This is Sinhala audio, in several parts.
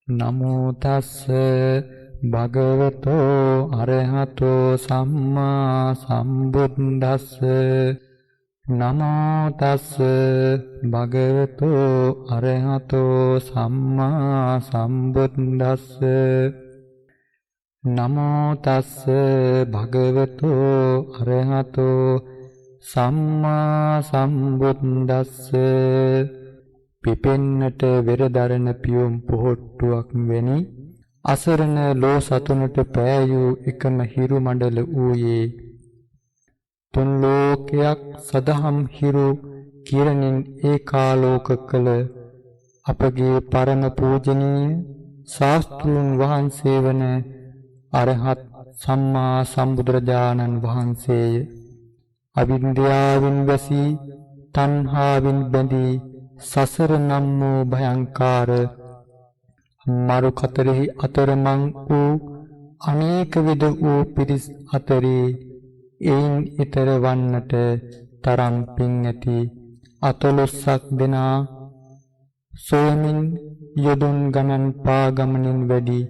නමෝ තස්ස භගවතෝ අරහතෝ සම්මා සම්බුද්දස්ස නමෝ තස්ස භගවතෝ අරහතෝ සම්මා සම්බුද්දස්ස නමෝ තස්ස භගවතෝ අරහතෝ සම්මා සම්බුද්දස්ස පිපෙන්නට වෙරදරන පියුම් පොහොට්ටුවක් වැනි අසරණ ලෝ සතුනට පෑයූ එකම හිරු මණ්ඩල වූයේ තුන් ලෝකයක් සදහම් හිරු කිරණින් ඒකාලෝක කළ අපගේ පරම පූජනීය ශාස්ත්‍රූන් වහන්සේ වන අරහත් සම්මා සම්බුදුරජාණන් වහන්සේය. අවිද්‍යාවෙන් වැසී තණ්හාවෙන් බැඳී සසර නම් වූ භයංකාර මරු කතරෙහි අතරමං වූ අනේක විද වූ පිරිස් අතරේ එයින් ඊතර වන්නට තරම් පිං ඇති 14ක් දෙනා සෝමින් යොදුන් ගණන් පාගමනින් වැඩි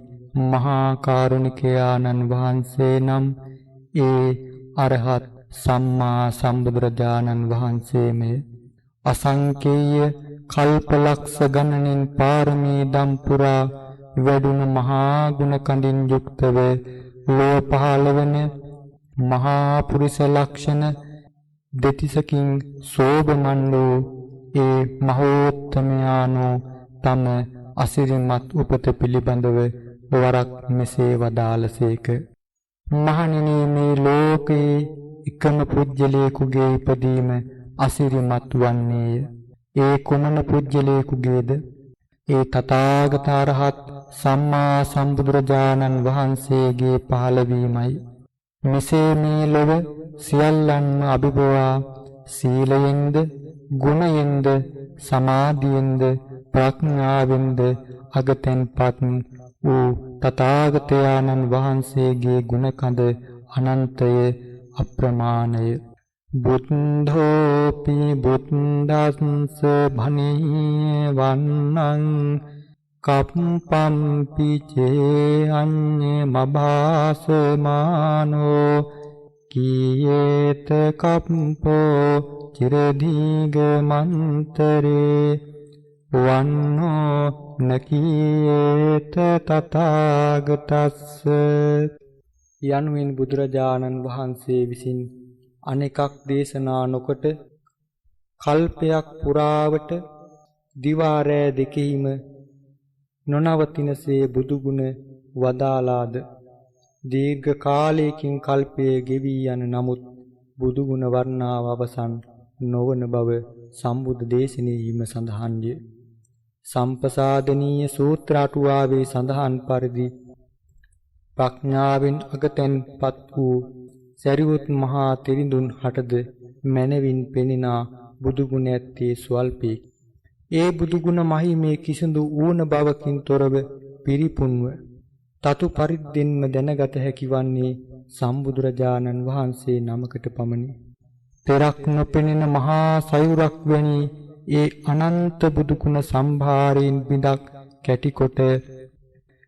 මහා කාරුණිකයාණන් වහන්සේ නම් ඒ අරහත් සම්මා සම්බුදුරජාණන් වහන්සේමය. අසංකේය කල්පලක්ෂ ගණනින් පාරමී දම් පුරා වැඩුණු මහා ගුණ කඳින් යුක්තව ලෝ පහළ වන මහා පුරිස ලක්ෂණ දෙතිසකින් සෝභමන් වූ ඒ මහෝත්තමයාණෝ තම අසිරිමත් උපත පිළිබඳව වරක් මෙසේ වදාළසේක. මහණෙනි, මේ ලෝකේ එකම පුජ්‍යලේකුගේ ඉපදීම අසිරිමත් වන්නේය. ඒ කුමන පුජ්‍යලේකුගේද? ඒ තථාගත අරහත් සම්මා සම්බුදුරජාණන් වහන්සේගේ පහළවීමයි. මෙසේ මේ ලොව සියල්ලන්ම අභිභවා සීලයෙන්ද, ගුණයෙන්ද, සමාධියෙන්ද, ප්‍රඥාවෙන්ද අගතෙන්පත් වූ තථාගතයන්න් වහන්සේගේ ගුණකඳ අනන්තය අප්‍රමාණය. බුද්ධෝපි බුද්දස්ස භනේ වන්නං කප්පම්පි චේ අඤ්ඤ මභාසමානෝ කීයේත කප්පෝ චිරදීග මන්තරේ වන්නෝ නකීයේත තථාගතස්ස යනුවෙන් බුදුරජාණන් වහන්සේ විසින් අනෙකක් දේශනා නොකොට කල්පයක් පුරාවට දිවා රෑ දෙකෙහිම නොනවතිනසේ බුදුගුණ වදාලාද දීර්ඝ කාලයකින් කල්පයේ ගෙවී යන නමුත් බුදුගුණ වර්ණාව අවසන් නොවන බව සම්බුද්ධ දේශනාවෙහිම සඳහන්ය. සම්පසාදනීය සූත්‍ර අටුවාවේ සඳහන් පරිදි ප්‍රඥාවෙන් අගතෙන්පත් වූ සරියුත් මහා තෙරිඳුන් හටද මැනවින් පෙනෙනා බුදුගුණ ඇත්තේ ස්වල්පේ. ඒ බුදුගුණ මහිමේ කිසිදු ඌන බවකින් තොරව පිරිපුන්ව තතු පරිද්දෙන්ම දැනගත හැකි වන්නේ සම්බුදුරජාණන් වහන්සේ නමකට පමණි. පෙරක් නොපෙනෙන මහා සයුරක් වැනි ඒ අනන්ත බුදුගුණ සම්භාරයෙන් බිඳක් කැටිකොට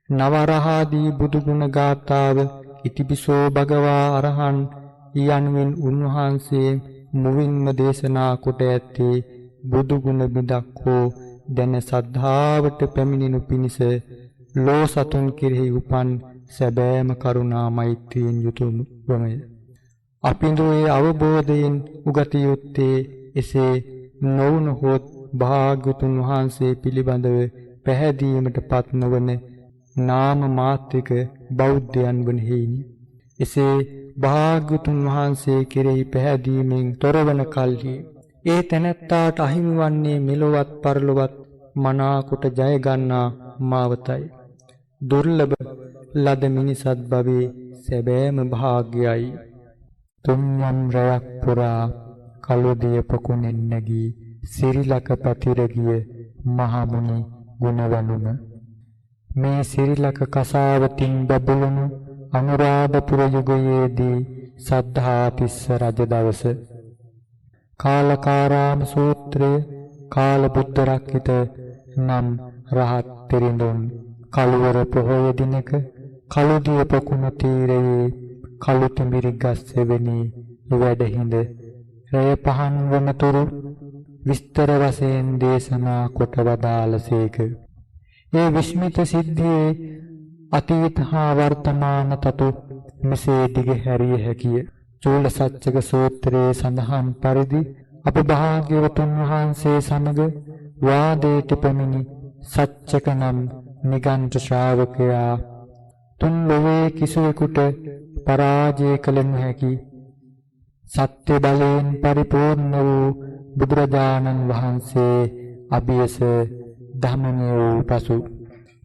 නවරහාදී බුදුගුණ ගාථාව ඉතිපිසෝ භගවා අරහං යනුවෙන් උන්වහන්සේ මුවින්ම දේශනා කොට ඇත්තේ බුදුගුණ බිඳක් හෝ දැන සද්ධාවට පැමිණෙනු පිණිස ලෝ සතුන් කෙරෙහි උපන් සැබෑම කරුණා මෛත්‍රියෙන් යුතුවමය. අපින්දෝයේ අවබෝධයෙන් උගත යුත්තේ එසේ නොවුනහොත් භාග්‍යවතුන් වහන්සේ පිළිබඳව පැහැදීමට පත් නොවන නාම මාත්‍රික බෞද්ධයන් වන හේයිනි. එසේ භාග්‍යවතුන් වහන්සේ කෙරෙහි පැහැදීමෙන් තොරවන කල්හි ඒ තැනැත්තාට අහිමි වන්නේ මෙලොවත් පරලොවත් මනාකොට ජය ගන්නා මාවතයි. දුර්ලභ ලද මිනිසත් භවයේ සැබෑම භාග්‍යයි. තුන්වම් රැයක් පුරා කළුදිය පොකුණෙන් නැගී සිරිලක පැතිර ගිය මහමුනි ගුණවනුම මේ සිරිලක කසාවතින් බබළුණු අනුරාධපුර යුගයේදී සද්ධාතිස්ස රජ දවස කාලකාරාම සූත්‍රය කාල බුද්ධ රක්කිත නම් රහත් තෙරිඳුන් කළුවර පොහොය දිනක කළුදිය පොකුණ තීරයේ කළු තිඹිරි ගස් සෙවෙනි වැඩ හිඳ රැය පහන් වනතුරු විස්තර වශයෙන් දේශනා කොට වදාළසේක. ඒ විස්මිත සිද්ධියේ අතීත හා වර්තමාන තතු මෙසේ දිගහැරිය හැකිය. චූල සච්චක සූත්‍රයේ සඳහන් පරිදි අප භාග්‍යවතුන් වහන්සේ සමග වාදයට පැමිණි සච්චක නම් නිගණ්ඨ ශ්‍රාවකයා තුන් ලොවේ කිසිවෙකුට පරාජය කළ නොහැකි සත්‍ය බලයෙන් පරිපූර්ණ වූ බුදුරජාණන් වහන්සේ අභියස ධම්මනය වූ පසු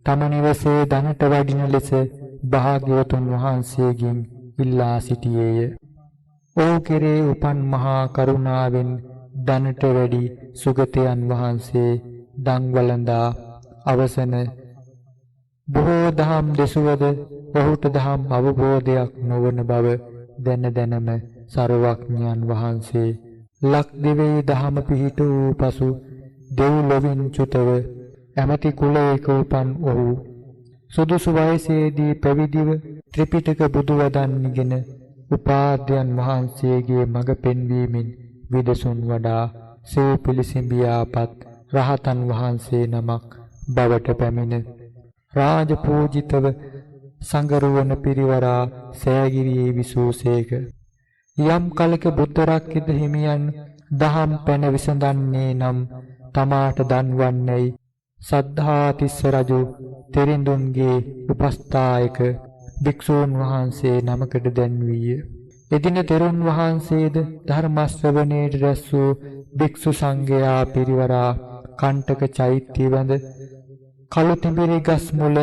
තම නිවසේ දනට වඩින ලෙස භාග්‍යවතුන් වහන්සේගෙන් ඉල්ලා සිටියේය. ඔහු කෙරේ උපන් මහා කරුණාවෙන් දනට වැඩි සුගතයන් වහන්සේ දන් වළඳා අවසන බොහෝ දහම් දෙසුවද ඔහුට දහම් අවබෝධයක් නොවන බව දැන දැනම සර්වඥයන් වහන්සේ ලක්දිවේ දහම පිහිට වූ පසු දෙව්ලොවින් චුතව ඇමති කුලයක උපන් ඔහු සුදුසු වයසේදී පැවිදිව ත්‍රිපිටක බුදු වදන් ඉගෙන උපාධ්‍යයන් වහන්සේගේ මඟ පෙන්වීමෙන් විදසුන් වඩා සිව් පිළිසිඹියාපත් රහතන් වහන්සේ නමක් බවට පැමිණ රාජ පූජිතව සංගරුවන පිරිවරා සෑගිරියේ විසූසේක. යම් කලක බුද්ධ රක්කිත හිමියන් දහම් පැන විසඳන්නේ නම් තමාට දන්වන්නේයි සද්ධාතිස්ස රජු තෙරිඳුන්ගේ උපස්ථායක භික්ෂූන් වහන්සේ නමකට දැන්වීය. එදින තෙරුන් වහන්සේද ධර්ම ශ්‍රවණයට රැස් වූ භික්ෂු සංඝයා පිරිවරා කණ්ඨක චෛත්‍ය වැඳ කළු තිඹිරි ගස් මුල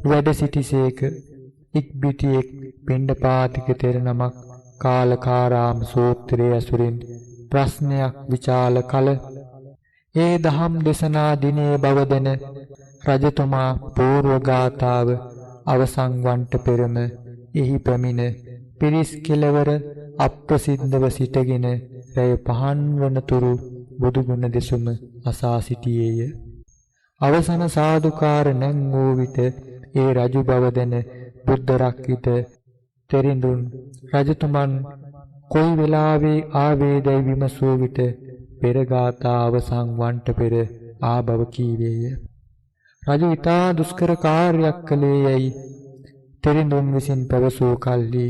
වැඩ සිටිසේක. ඉක්බිතියෙක් පිණ්ඩපාතික තෙර නමක් කාලකාරාම සූත්‍රයේ ඇසුරින් ප්‍රශ්නයක් විචාල කල ඒ දහම් දේශනා දිනේ බව දැන රජතුමා පූර්ව ගාථාව අවසන් වන්ට පෙරම එහි පැමිණ පිරිස් කෙලවර අප්‍රසිද්ධව සිටගෙන රැය පහන් වනතුරු බුදුගුණ දෙසුම අසා සිටියේය. අවසන සාදුකාර නැං වූ විට ඒ රජු බව දැන බුද්ධ රක්කිත තෙරිඳුන් රජතුමන් කොයි වෙලාවේ ආවේදයි විමසූ විට පෙර ගාථා අවසන් වන්ට පෙර ආ බව කීවේය. රජු ඊතා දුෂ්කර කාර්යයක් කළේ යයි තෙරිඳුන් විසින් පැවසූ කල්හි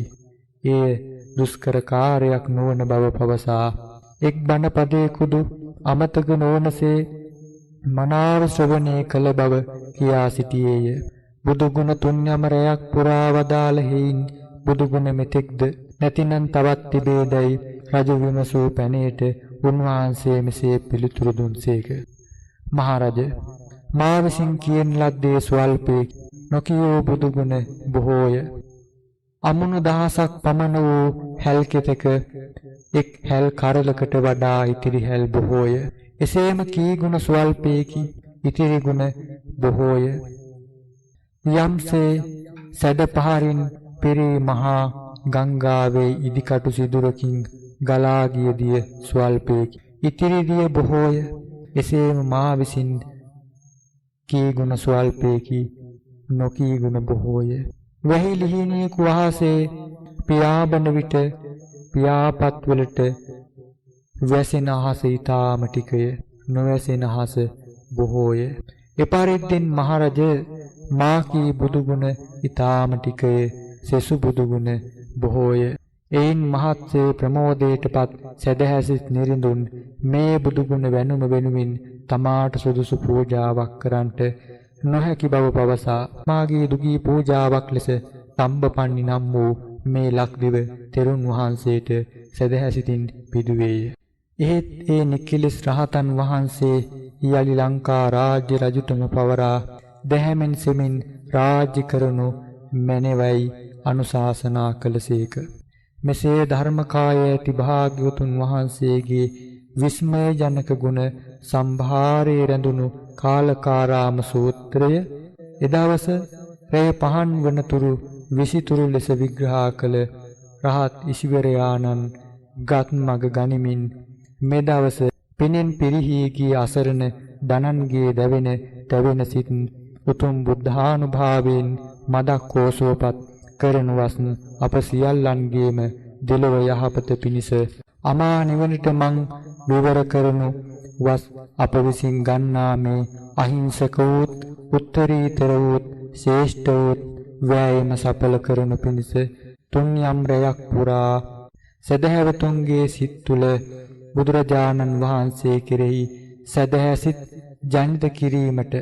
ඒ දුෂ්කර කාර්යයක් නොවන බව පවසා එක් බණ පදයකුදු අමතක නොවනසේ මනාව ශ්‍රවණය කළ බව කියා සිටියේය. බුදුගුණ තුන්යම රැයක් පුරා වදාළ හේයින් බුදුගුණ මෙතෙක්ද නැතිනම් තවත් තිබේදයි රජු විමසූ පැනේට උන්වහන්සේ මෙසේ පිළිතුරු දුන්සේක. මහරජ, මා විසින් කියන ලද්දේ ස්වල්පේ නොකියූ බුදුගුණ බොහෝය. අමුණු දහසක් පමණ වූ හැල් කෙතක එක් හැල් කරලකට වඩා ඉතිරි හැල් බොහෝය. එසේම කී ගුණ ස්වල්පේකි ඉතිරි ගුණ බොහෝය. යම්සේ සැඩ පහරින් පෙරී මහා ගංගාවේ ඉදිකටු සිදුරකින් ගලා ගිය දිය ස්වල්පේකි ඉතිරි දිය බොහෝය. එසේම මා විසින් කී ගුණ ස්වල්පේකි නොකී ගුණ බොහෝය. වැහි ලිහිණියෙකු අහසේ පියාඹන විට පියාපත් වලට වැසෙන අහස ඊටාම ටිකය, නොවැසෙන අහස බොහෝය. එපරිද්දෙන් මහරජ, මා කී බුදුගුණ ඊටාම ටිකය, සෙසු බුදුගුණ බොහෝය. එයින් මහත්සේ ප්‍රමෝදයටපත් සදහැසිත නිරිඳුන් මේ බුදුගුණ වැනුම වෙනුමින් තමාට සුදුසු පූජාවක් කරන්නට නොහැකි බව පවසා මාගේ දුගී පූජාවක් ලෙස තම්බපන්නි නම් වූ මේ ලක්දිව තෙරුන් වහන්සේට සදහැසිතින් පිදුවේය. එහෙත් ඒ නිකිලස් රහතන් වහන්සේ යලි ලංකා රාජ්‍ය රජුටම පවරා දැහැමෙන් සෙමින් රාජ්‍ය කරනු මැනවයි අනුශාසනා කළසේක. මෙසේ ධර්මකාය ඇති භාග්‍යවතුන් වහන්සේගේ විස්මය ජනක ගුණ සම්භාරයේ රැඳුණු කාලකාරාම සූත්‍රය එදවස රැය පහන් වනතුරු විසිතුරු ලෙස විග්‍රහ කළ රහත් ඉසිවරයාණන් ගත් මග ගනිමින් මෙදවස පිනෙන් පිරිහී ගිය අසරණ දනන්ගේ දැවෙන තැවෙන සිත් උතුම් බුද්ධානුභාවයෙන් මදක් කෝසෝපත් කරන වස්න අප සියල්ලන්ගේම දෙලොව යහපත පිණිස අමා නිවනට මං විවර කරනු වස් අප විසින් ගන්නා මේ අහිංසක වූත් උත්තරීතර වූත් ශ්‍රේෂ්ඨ වූත් වෑයම සඵල කරනු පිණිස තුන් යම් රැයක් පුරා සදහැවතුන්ගේ සිත් තුළ බුදුරජාණන් වහන්සේ කෙරෙහි සදහැ සිත් ජනිත කිරීමට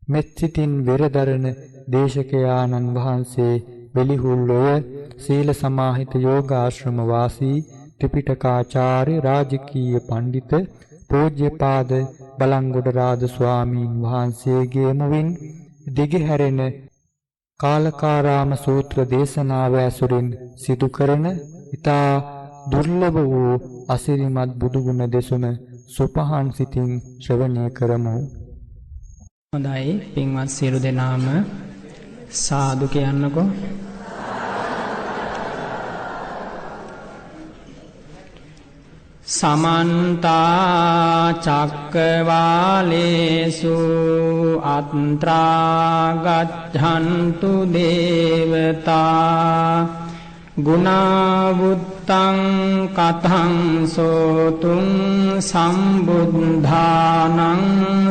මෙත් සිතින් වෙරදරන දේශකයාණන් වහන්සේ වෙලිහුල්ලොය සීල සමාහිත යෝගාශ්‍රම වාසී ත්‍රිපිටකාචාර්ය රාජකීය පඬිත පූජ්‍යපාද බලංගොඩ රාජ ස්වාමීන් වහන්සේගේ මුවින් දිගහැරෙන කාලකාරාම සූත්‍ර දේශනාව ඇසුරින් සිදු කරන ඉතා දුර්ලභ වූ අසිරිමත් බුදුගුණ දෙසුම සුපහන් සිතින් ශ්‍රවණය කරමු. හොඳයි පින්වත් සියලු දෙනාම සාදු කියන්නකෝ. සමන්තා චක්කවාලේසු අත්‍රා ගච්ඡන්තු දේවතා ගුණවුත්තං කතං සෝතුං සම්බුද්ධානං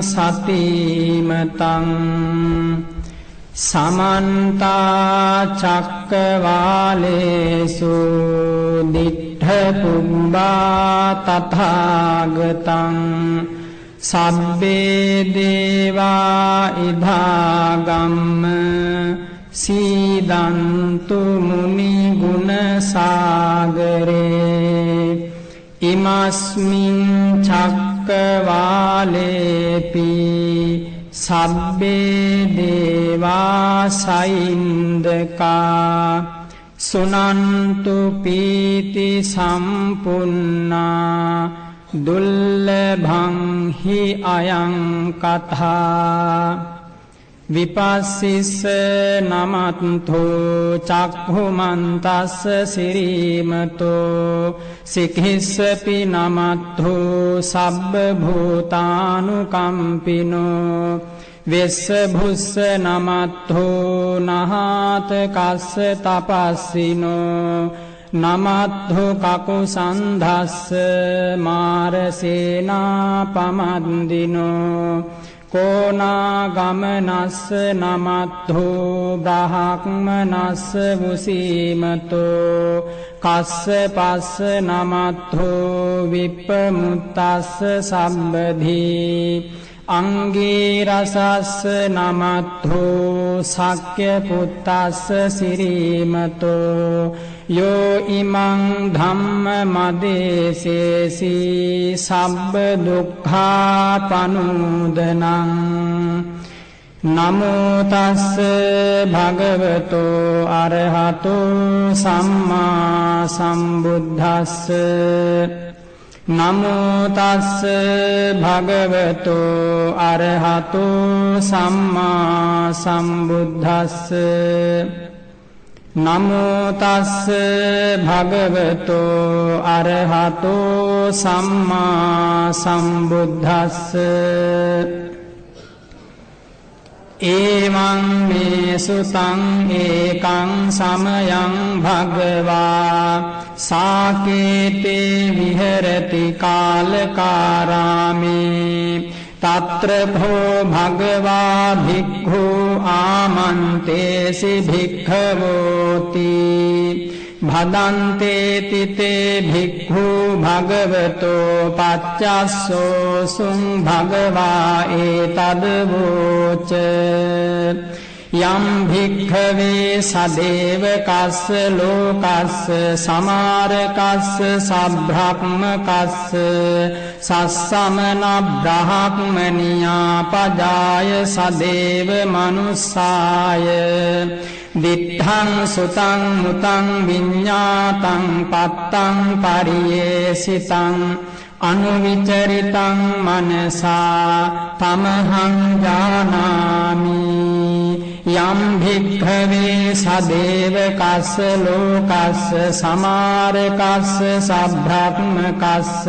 සතිමතං සමන්තා චක්කවාලේසු දිට්ඨ තථාගතං සබ්බේ දේවා ඉදාගම්ම සීදන්තු මුනි ගුණ සාගරේ ඉමස්මින් චක්කවාලේපි සබ්බේ දේවා සයින්දකා සුනන්තු පීති සම්පුන්නා දුල්ලභං හි අයං කථා විපස්සිස්ස නමත්ථෝ චක්ඛුමන්තස්ස සිරීමතෝ සික්ඛිස්සපි නමත්ථෝ සබ්බ භූතානුකම්පිනෝ වෙස්ස භුස්ස නමත්ථෝ නහාත කස්ස තපස්සිනෝ නමත්ථෝ කකුසන්ධස්ස මාරසේනා පමද්දිනෝ කෝනාගමනස්ස නමත්ථෝ බ්‍රහ්මනස්ස වුසීමතෝ කස්ස පස්ස නමත්ථෝ විප්පමුත්තස්ස සම්බධී අංගේ රසස්ස නමත්ථෝ සක්්‍ය පුත්තස්ස සිරීමතෝ යෝ ඉමං ධම්ම මදේසේසී සබ්බ දුක්ඛා පනුදනං නමෝ තස්ස භගවතෝ අරහතෝ සම්මා සම්බුද්දස්ස නමෝ තස්ස භගවතෝ අරහතෝ සම්මා සම්බුද්දස්ස නමෝ තස්ස භගවතෝ අරහතෝ සම්මා සම්බුද්දස්ස ඒවං මේ සුතං ඒකං සමයං භගවා සාකේතේ විහෙරති කාලකාරාමේ තත්‍ර භෝ භගවා භික්ඛු ආමන්තේසි භික්ඛවෝති භදන්තේ තිතේ භික්ඛු භගවතෝ පච්චස්සෝ සුං භගවා ඒතද වෝච යම් භික්ඛවේ සදේවකස්ස ලෝකස්ස සමාරකස්ස සබ්‍රහ්මකස්ස සස්සමන බ්‍රහ්මනියා පජාය සදේව මනුස්සාය දිත්තං සුතං මුතං විඤ්ඤාතං පත්තං පරියේසිතං අනුවිචරිතං මනසා තමහං ජානාමි යම් භික්ඛවේ සදේවකස්ස ලෝකස්ස සමාරකස්ස සබ්‍රහ්මකස්ස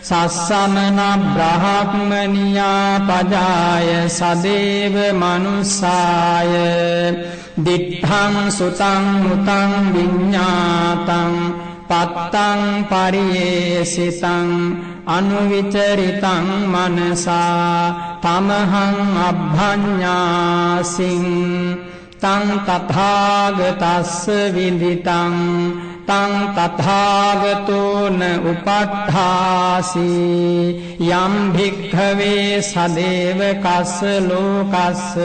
සස්සමන බ්‍රහ්මනියා පජාය සදේව මනුස්සාය දිට්ඨං සුතං මුතං විඤ්ඤාතං පත්තං පරියේසිතං අනුවිචරිතං මනසා තමහං අබ්භඤ්ඤාසින් තං තථාගතස්ස විදිතං තං තථාගතෝන උපට්ඨාසි යම් භික්ඛවේ සදේවකස්ස ලෝකස්ස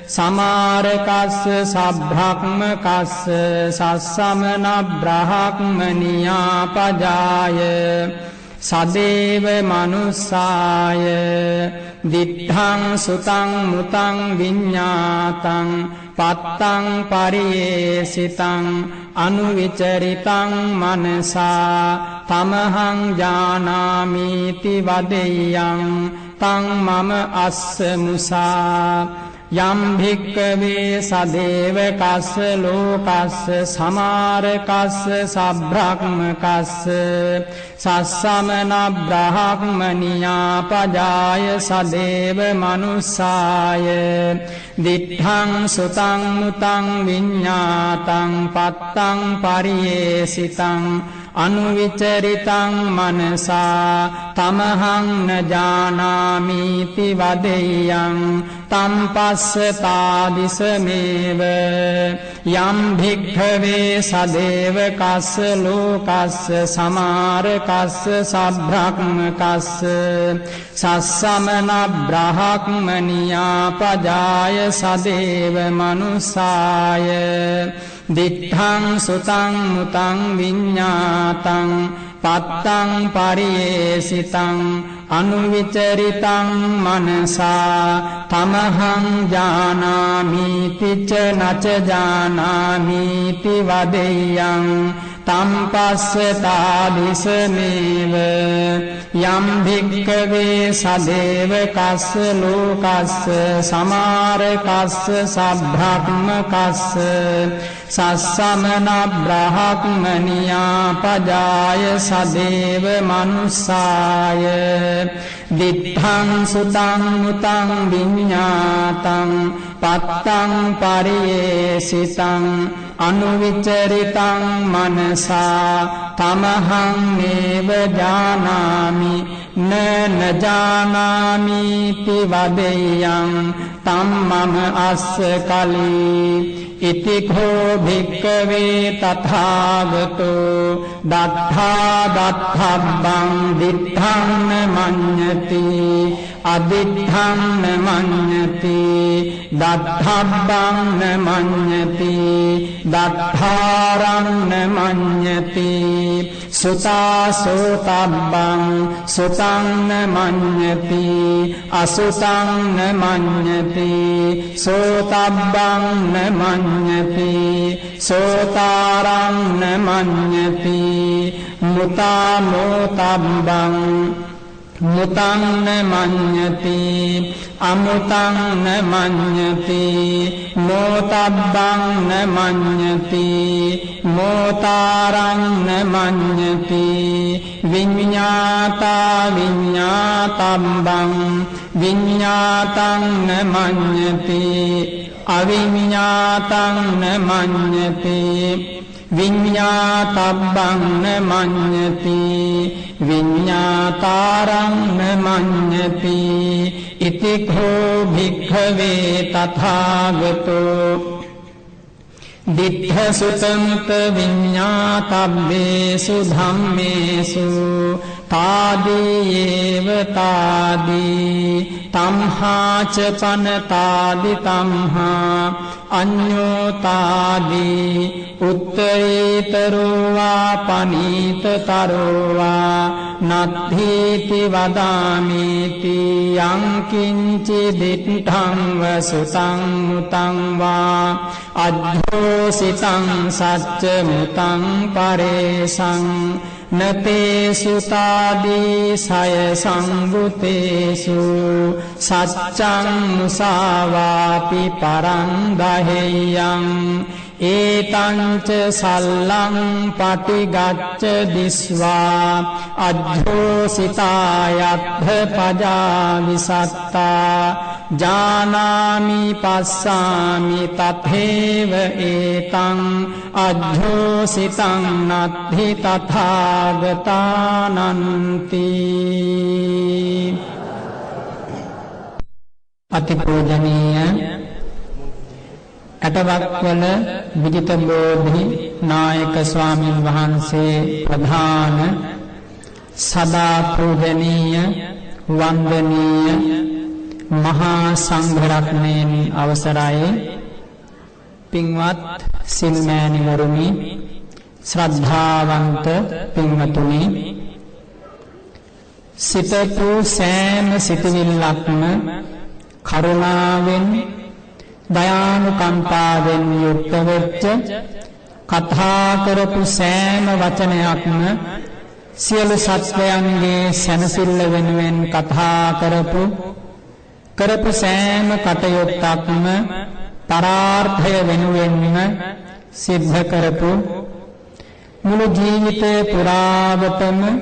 සමාරකස්ස සබ්‍රහ්මකස්ස සස්සමන බ්‍රහ්මනියා පජාය සදේව මනුස්සාය දිට්ඨං සුතං මුතං විඤ්ඤාතං පත්තං පරියේසිතං අනුවිචරිතං මනසා තමහං ජානාමීති වදෙය්‍යං තං මම අස්ස මුසා යම් භික්ඛවේ සදේවකස්ස ලෝකස්ස සමාරකස්ස සබ්‍රහ්මකස්ස සස්සමන බ්‍රහ්මනියා පජාය සදේව මනුස්සාය දිට්ඨං සුතං මුතං විඤ්ඤාතං පත්තං පරියේසිතං අනුවිචරිතං මනසා තමහං න ජානාමීති වදෙය්‍යං තම් පස්සතාදිසමේව යම් භික්ඛවේ සදේවකස්ස ලෝකස්ස සමාරකස්ස සබ්‍රහ්මකස්ස සස්සමන බ්‍රහ්මනියා පජාය සදේව මනුස්සාය දිට්ඨං සුතං මුතං විඤ්ඤාතං පත්තං පරියේසිතං අනුවිචරිතං මනසා තමහං ජානාමීති ච නච ජානාමීති වදෙය්‍යං තම් පස්සතාදිසමේව යම් භික්ඛවේ සදේවකස්ස ලෝකස්ස සමාරකස්ස සබ්‍රහ්මකස්ස සස්සමන බ්‍රහ්මනියා පජාය සදේව මනුස්සාය දිට්ඨං සුතං මුතං විඤ්ඤාතං පත්තං පරියේසිතං අනුවිචරිතං මනසා තමහං නේව ජානාමි න ජානාමීති වදෙය්‍යං තම් මම අස්ස කලී ඉති කෝ භික්ඛවේ තථාගතෝ දත්තා දත්තබ්බං දිත්තං මඤ්ඤති අදිත්තං මඤ්ඤති දත්තබ්බං මඤ්ඤති දත්තාරං මඤ්ඤති සුතාසෝතබ්බං සුතං මඤ්ඤති අසුතං මඤ්ඤති සෝතබ්බං මඤ්ඤති සෝතාරං මඤ්ඤති මුතාමෝතබ්බං මුතං මඤ්ඤති අමුතං මඤ්ඤති මෝතබ්බං මඤ්ඤති මෝතාරං මඤ්ඤති විඤ්ඤාතා විඤ්ඤාතබ්බං විඤ්ඤාතං මඤ්ඤති අවිඤ්ඤාතං මඤ්ඤති විඤ්ඤාතබ්බං මඤ්ඤති විඤ්ඤාතාරං මඤ්ඤති ඉති කෝ භික්ඛවේ තථාගතෝ දිට්ඨ සුතමුත විඤ්ඤාතබ්බේසු ධම්මේසු තාදීයේව තාදී තම්හාච පනතාදි තම්හා අඤ්ඤෝ තාදී උත්තරීතරෝ වා පනීතතරෝ වා නත්ථීති වදාමිති යං කිංචි දිට්ඨං වසුතං මුතං වා අද්ධෝසිතං සච්ච මුතං පරේසං නතේ සුතාදී සය සංගුතේසු සච්ඡං මුසාවාපි පරං දහෙයං ඒතංච සල්ලං පටිගච්ඡ දිස්වා අජ්ජෝසිතායත්ථ පජා විසත්තා ජානාමි පස්සාමි තතේව ඒතං අජ්ජෝසිතං නත්ථි තථාගතානන්ති. අතිපූජනීය අටවක්වල විජිත බෝධි නායක ස්වාමීන් වහන්සේ ප්‍රධාන සදා පූජනීය වන්දනීය මහා සංඝරත්නයන් අවසරයි පින්වත් සිල්මෑණිවරුනි ශ්‍රද්ධාවන්ත පින්වතුනි සිතපු සෑම සිතවිල්ලක්ම කරුණාවෙන් දයානුකම්පාවෙන් යුක්ත වෙච්ච කතා කරපු සෑම වචනයක්ම සියලු සත්වයන්ගේ සැනසෙල්ල වෙනුවෙන් කතා කරපු සෑම කටයුත්තක්ම පරාර්ථය වෙනුවෙන්ම සිද්ධ කරපු මුළු ජීවිතේ පුරාවටම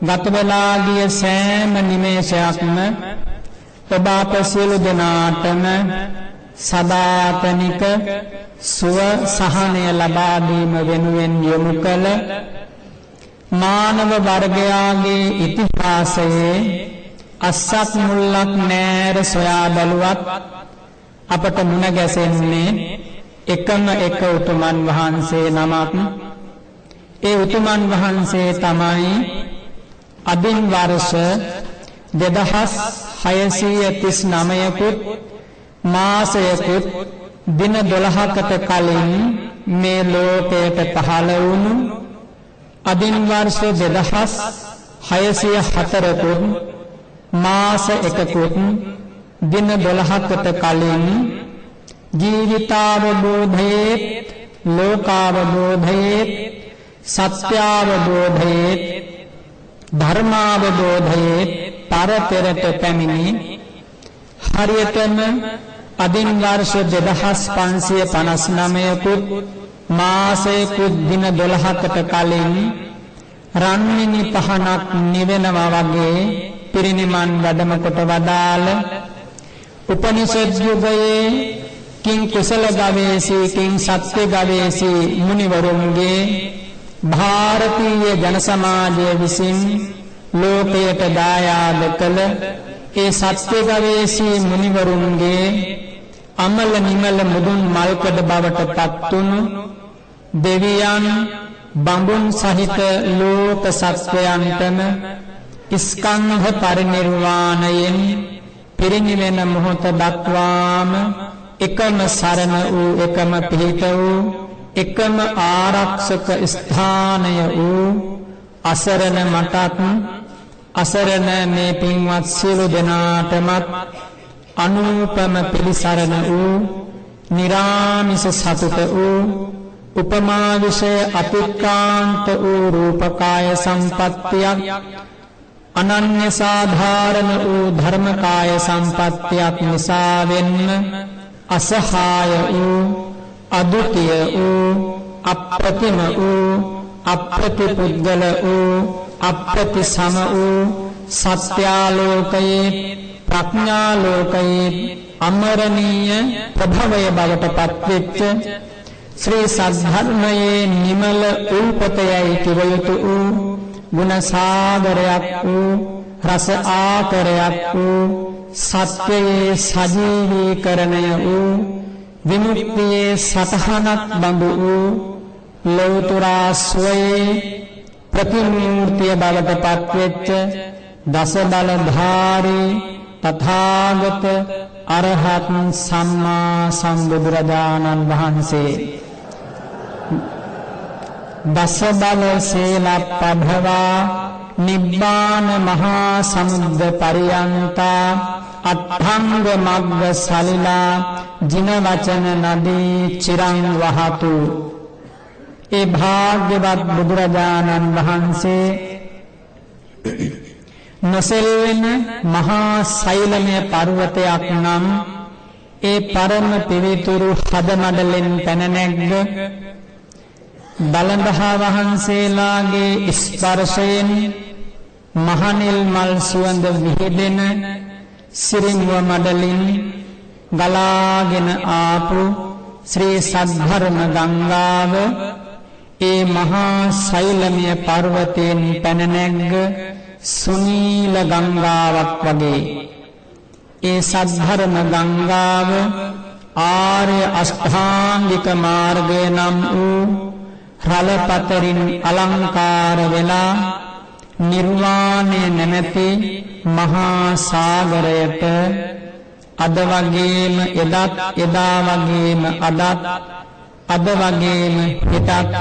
ගත වෙලා ගිය සෑම නිමේෂයක්ම ඔබ අප සියලු දෙනාටම සදාතනික සුව සහනය ලබා දීම වෙනුවෙන් යොමු කළ මානව වර්ගයාගේ ඉතිහාසයේ අස්සක් මුල්ලක් නෑර සොයා බැලුවත් අපට මුණ ගැසෙන්නේ එකම එක උතුමන් වහන්සේ නමක්. ඒ උතුමන් වහන්සේ තමයි අදින් වර්ෂ 2639කුත් මාසයකුත් දින 12කට කලින් මේ ලෝකයට පහළ වුණු අදින් වර්ෂ 2604කුත් මාස 1කුත් දින 12කට කලින් ජීවිතාවබෝධයේ ලෝකාවබෝධයේ සත්‍යාවබෝධයේ ධර්මාවබෝධයේ පරතරට පැමිණි හරියටම අදින් වර්ෂ 2559කුත් මාසයකුත් දින 12කට කලින් රන්මිණි පහනක් නිවෙනවා වගේ පිරිනිමන් වැඩම කොට වදාළ උපනිෂද් යුගයේ කිං කුසල ගවේෂී කිං සත්‍ය ගවේෂී මුනිවරුන්ගේ ಭಾರತೀಯ ජන සමාජය විසින් ලෝකයට දායාද කළ ඒ සත්‍ය ගවේෂී මුනිවරුන්ගේ අමල නිමල මුදුන් මල්කඩ බවට පත්තුණු දෙවියන් බඹුන් සහිත ලෝක සත්වයන්ටම ස්කන්ධ පරිනිර්වාණයෙන් පිරිනිවෙන මොහොත දක්වාම එකම සරණ වූ එකම පිහිට වූ එකම ආරක්ෂක ස්ථානය වූ අසරණ මටත් අසරණ මේ පින්වත් සියලු දෙනාටමත් අනුපම පිළිසරණ වූ නිරාමිස සතුට වූ උපමා විෂය අතික්‍රාන්ත වූ රූපකාය සම්පත්තියක් අනන්‍ය සාධාරණ වූ ධර්මකාය සම්පත්තියක් නිසාවෙන්ම අසහාය වූ අදුතිය වූ අප්‍රතිම වූ අප්‍රතිපුද්ගල වූ අප්‍රතිසම වූ සත්‍යාලෝකයේ ප්‍රඥාලෝකයේ අමරණීය ප්‍රභවය බවට පත්වෙච්ච ශ්‍රී සද්ධර්මයේ නිමල උල්පතයයි කිව යුතු වූ ගුණ සාගරයක් වූ රස ආකරයක් වූ සත්‍යයේ සජීවීකරණය වූ විමුක්තියේ සතහනක් බඳු වූ ලෞතුරා සෝයේ ප්‍රතිමූර්තිය බවට පත්වෙච්ච දස බලධාරී තථාගත අරහත් සම්මා සම්බුදුරජාණන් වහන්සේ දස බල සීලප්පභවා නිබ්බාන මහා සමුද්ද පරියන්තා අට්ඨංග මග්ග සලිලා ජින වචන නදී චිරං වහතු. ඒ භාග්‍යවත් බුදුරජාණන් වහන්සේ නොසෙල්වෙන මහා සෛලමය පර්වතයක් නම් ඒ පරම පිවිතුරු හදමඩලෙන් පැන නැග්ග දලදහා වහන්සේලාගේ ස්පර්ශයෙන් මහනෙල් මල් සුවඳ විහිදෙන සිරිමුව මඩලින් ගලාගෙන ආපු ශ්‍රී සද්ධර්ම ගංගාව ඒ මහා ශෛලමය පර්වතයෙන් පැන නැග්ග සුනීල ගංගාවක් වගේ ඒ සද්ධර්ම ගංගාව ආර්ය අෂ්ටාංගික මාර්ගය නම් වූ රළපතරින් අලංකාර වෙලා නිර්වාණය නැමැති මහා සාගරයට අද වගේම එදත් එදා වගේම අදත් අද වගේම හෙටත්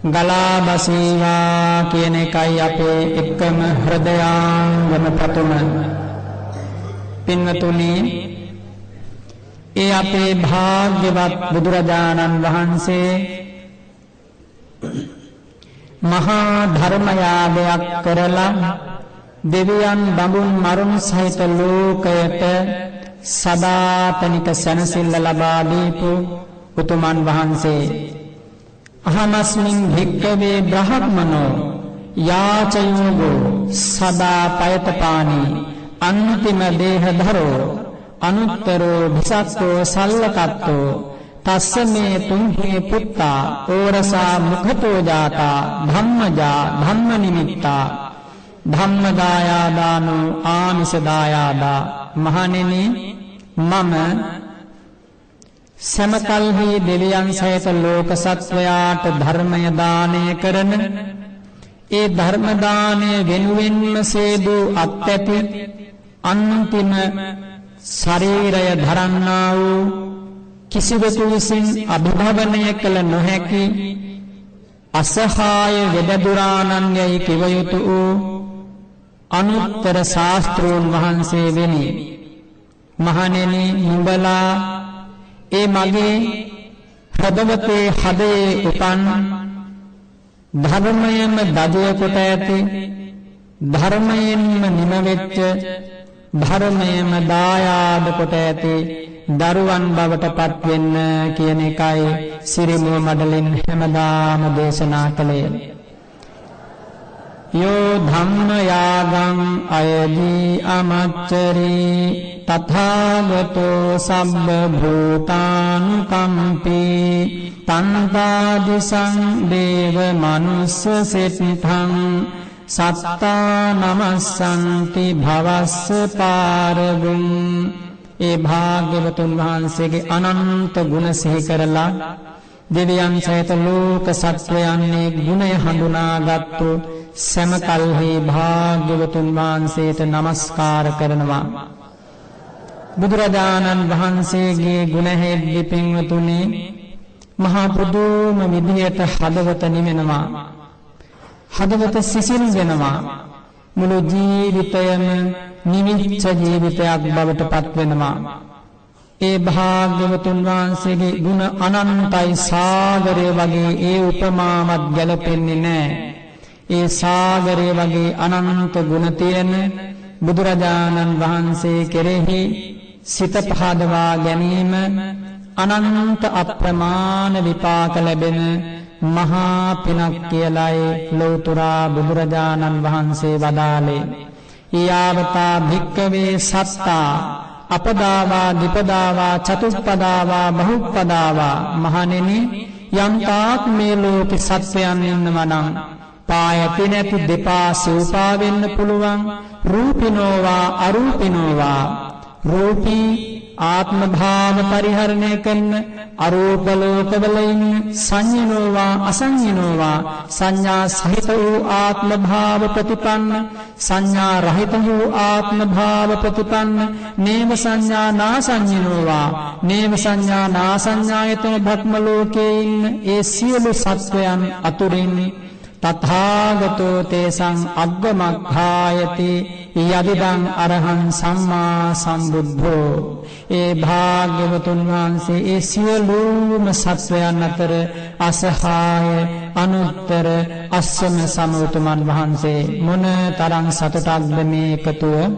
ගලා බසීවා කියන එකයි අපේ එකම හෘදයාංගම පතුම. පින්වතුනි, ඒ අපේ භාග්‍යවත් බුදුරජාණන් වහන්සේ මහා ධර්මයාගයක් කරලා දෙවියන් බඹුන් මරුන් සහිත ලෝකයට සදාතනික සැනසෙල්ල ලබා දීපු උතුමන් වහන්සේ. අහමස්මින් භික්ඛවේ බ්‍රහ්මනෝ යාචයෝගෝ සදා පයතපානි අන්තිම දේහධරෝ අනුත්තරෝ භිසක්ඛෝ සල්ලකත්තෝ තස්සමේ තුන්හි පුත්තා ඕරසා මුඛතෝ ජාතා ධම්මජා ධම්ම නිමිත්තා ධම්මදායාදානෝ ආමිසදායාදා. මහණෙනි, මම සමකල්හි දෙවියන් සහිත ලෝක සත්වයාට ධර්මය දානය කරන ඒ ධර්ම දානය වෙනුවෙන්ම සේදු අත්ැති අන්තිම ශරීරය ධරන්නා වූ කිසිවෙකු විසින් අභිභවනය කළ නොහැකි අසහාය වෙදදුරාණන්යයි කිව යුතු වූ අනුත්තර ශාස්ත්‍රෝන් වහන්සේ වෙමි. මහණෙනි, නුඹලා ඒ මගේ හදවතේ හදේ උපන් ධර්මයෙන්ම දජය කොට ඇති ධර්මයෙන්ම නිමවෙච්ච ධර්මයෙන්ම දායාද කොට ඇති දරුවන් බවට පත්වෙන්න කියන එකයි සිරිමුව මඩලින් හැමදාම දේශනා කළේ. යෝ ධම්ම යාගං අයදී අමච්චරී තථාගතෝ සම්බ භූතානුකම්පී තන්තාදිසං දේව මනුස්ස සෙට්ඨං සත්තා නමස්සන්ති භවස්ස පාරගුම්. ඒ භාග්‍යවතුන් වහන්සේගේ අනන්ත ගුණ සිහි කරලා දෙවියන් සහිත ලෝක සත්වයන්ගේ ගුණය හඳුනාගත්තු සමකල්හි භාග්‍යවතුන් වහන්සේට නමස්කාර කරනවා. බුදුරජාණන් වහන්සේගේ ගුණ හෙද්දි පින්වතුනි, මහා පුදුම විදියට හදවත නිවෙනවා, හදවත සිසිල් වෙනවා. මුළු ජීවිතයම නිමිච්ච ජීවිතයක් බවට පත් වෙනවා. ඒ භාග්‍යවතුන් වහන්සේගේ ගුණ අනන්තයි, සාගරය වගේ ඒ උපමාවත් ගැලපෙන්නේ නැහැ. ඒ සාගරය වගේ අනන්ත ගුණ තියෙන බුදුරජාණන් වහන්සේ කෙරෙහි සිත පහදවා ගැනීම අනන්ත අප්‍රමාණ විපාක ලැබෙන මහා පිනක් කියලයි ලෞතුරා බුදුරජාණන් වහන්සේ වදාළේ. ඊයාවතා භික්කවේ සත්තා අපදාවා දිපදාවා චතුප්පදාවා බහුප්පදාවා. මහණෙනි, යම් තාක් මේ ලෝකෙ සත්වයන් ඉන්නවා නම් පායති නැති දෙපා සිව්පා වෙන්න පුළුවන්. රූපිනෝවා අරූපිනෝවා. රූපී ආත්ම භාව පරිහරණය කරන අරූප ලෝකවල ඉන්න සංඤිනෝවා අසංඤිනෝවා. සංඥා සහිත වූ ආත්ම භාව ප්‍රතිපන්න සංඥා රහිත වූ ආත්ම භාව ප්‍රතිපන්න නේව සංඥා නාසංඤිනෝවා. නේව සංඥා නාසංඥායතන භක්ම ලෝකේ ඉන්න ඒ සියලු සත්වයන් අතුරින් තථාගතෝ තේසං අග්ගමග්ගායති යදිදං අරහං සම්මා සම්බුද්ධෝ. ඒ භාග්‍යවතුන් වහන්සේ ඒ සියලුම සත්වයන් අතර අසහාය අනුත්තර අස්සම සම උතුමන් වහන්සේ. මොන තරම් සතුටක්ද මේ එකතුව.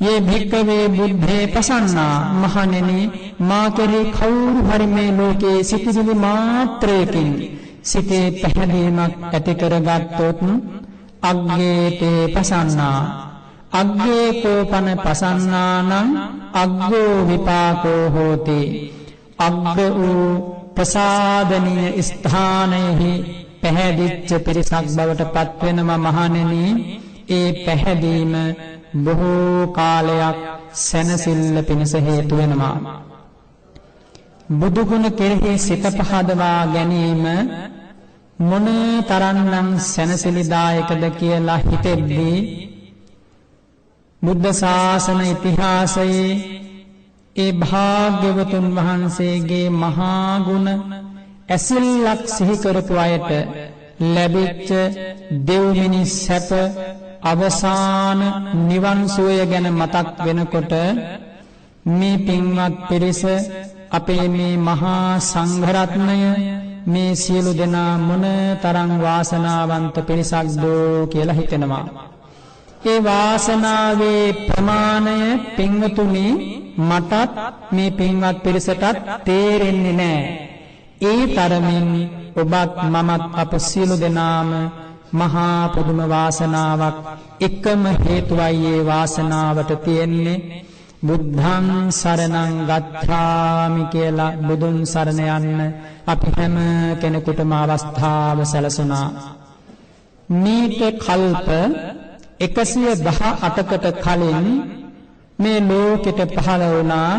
යේ භික්කවේ බුද්ධේ පසන්නා මහණෙනි මා කෙරෙහි කවුරු හරි මේ ලෝකේ සිටිවිලි මාත්‍රයකින් සිතේ පැහැදීමක් ඇති කරගත්තොත් අග්ගේතේ පසන්නා අග්ගේ කෝපන පසන්නානං අග්ගෝ විපාකෝ හෝති අග්ග වූ ප්‍රසාදනීය ස්ථානයෙහි පැහැදිච්ච පිරිසක් බවට පත්වෙනම මහණෙනි ඒ පැහැදීම බොහෝ කාලයක් සැනසෙල්ල පිණිස හේතු වෙනවා බුදු ගුණ කෙරෙහි සිත පහදවා ගැනීම මොන තරම්නම් සැනසෙලිදායකද කියලා හිතෙද්දී බුද්ධ ශාසන ඉතිහාසයේ ඒ භාග්‍යවතුන් වහන්සේගේ මහා ගුණ ඇසිල්ලක් සිහි කරපු අයට ලැබිච්ච දෙව් මිනිස් සැප අවසාන නිවන් සුවය ගැන මතක් වෙනකොට මේ පින්වත් පිරිස අපේ මේ මහා සංඝරත්නය මේ සියලු දෙනා මොන තරම් වාසනාවන්ත පිරිසක්ද කියලා හිතෙනවා ඒ වාසනාවේ ප්‍රමාණය පින්වතුනි මටත් මේ පින්වත් පිරිසටත් තේරෙන්නේ නැහැ. ඒ තරමින් ඔබත් මමත් අප සියලු දෙනාම මහා පුදුම වාසනාවක් එකම හේතුවයි ඒ වාසනාවට තියෙන්නේ බුද්ධං සරණං ගච්ඡාමි කියලා බුදුන් සරණ යන්න අපි හැම කෙනෙකුටම අවස්ථාව සැලසුණා. මේක කල්ප 118කට කලින් මේ ලෝකෙට පහළ වුණා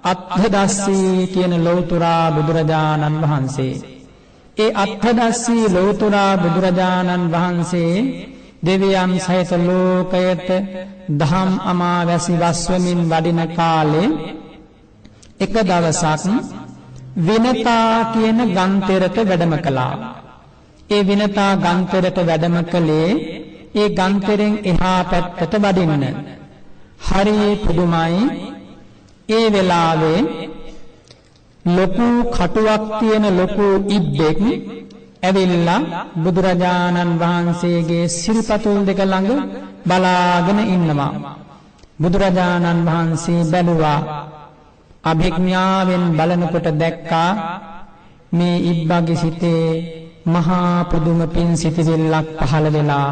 අත්ථදස්සී කියන ලෞතුරා බුදුරජාණන් වහන්සේ. ඒ අත්ථදස්සී ලෞතුරා බුදුරජාණන් වහන්සේ දෙවියන් සහිත ලෝකයට දහම් අමාවැසි වස්වමින් වඩින කාලේ එක දවසක් විනතා කියන ගන්තෙරට වැඩම කළා. ඒ විනතා ගන්තෙරට වැඩම කළේ ඒ ගන්තෙරෙන් එහා පැත්තට වඩින්න. හරි පුදුමයි. ඒ වෙලාවේ ලොකු කටුවක් තියෙන ලොකු ඉබ්බෙක් ඇවිල්ලා බුදුරජාණන් වහන්සේගේ සිරිපතුල් දෙක ළඟ බලාගෙන ඉන්නවා. බුදුරජාණන් වහන්සේ බැලුවා. අභිඥාවෙන් බලනකොට දැක්කා මේ ඉබ්බගේ සිතේ මහා පුදුම පින් සිතිවිල්ලක් පහළ වෙලා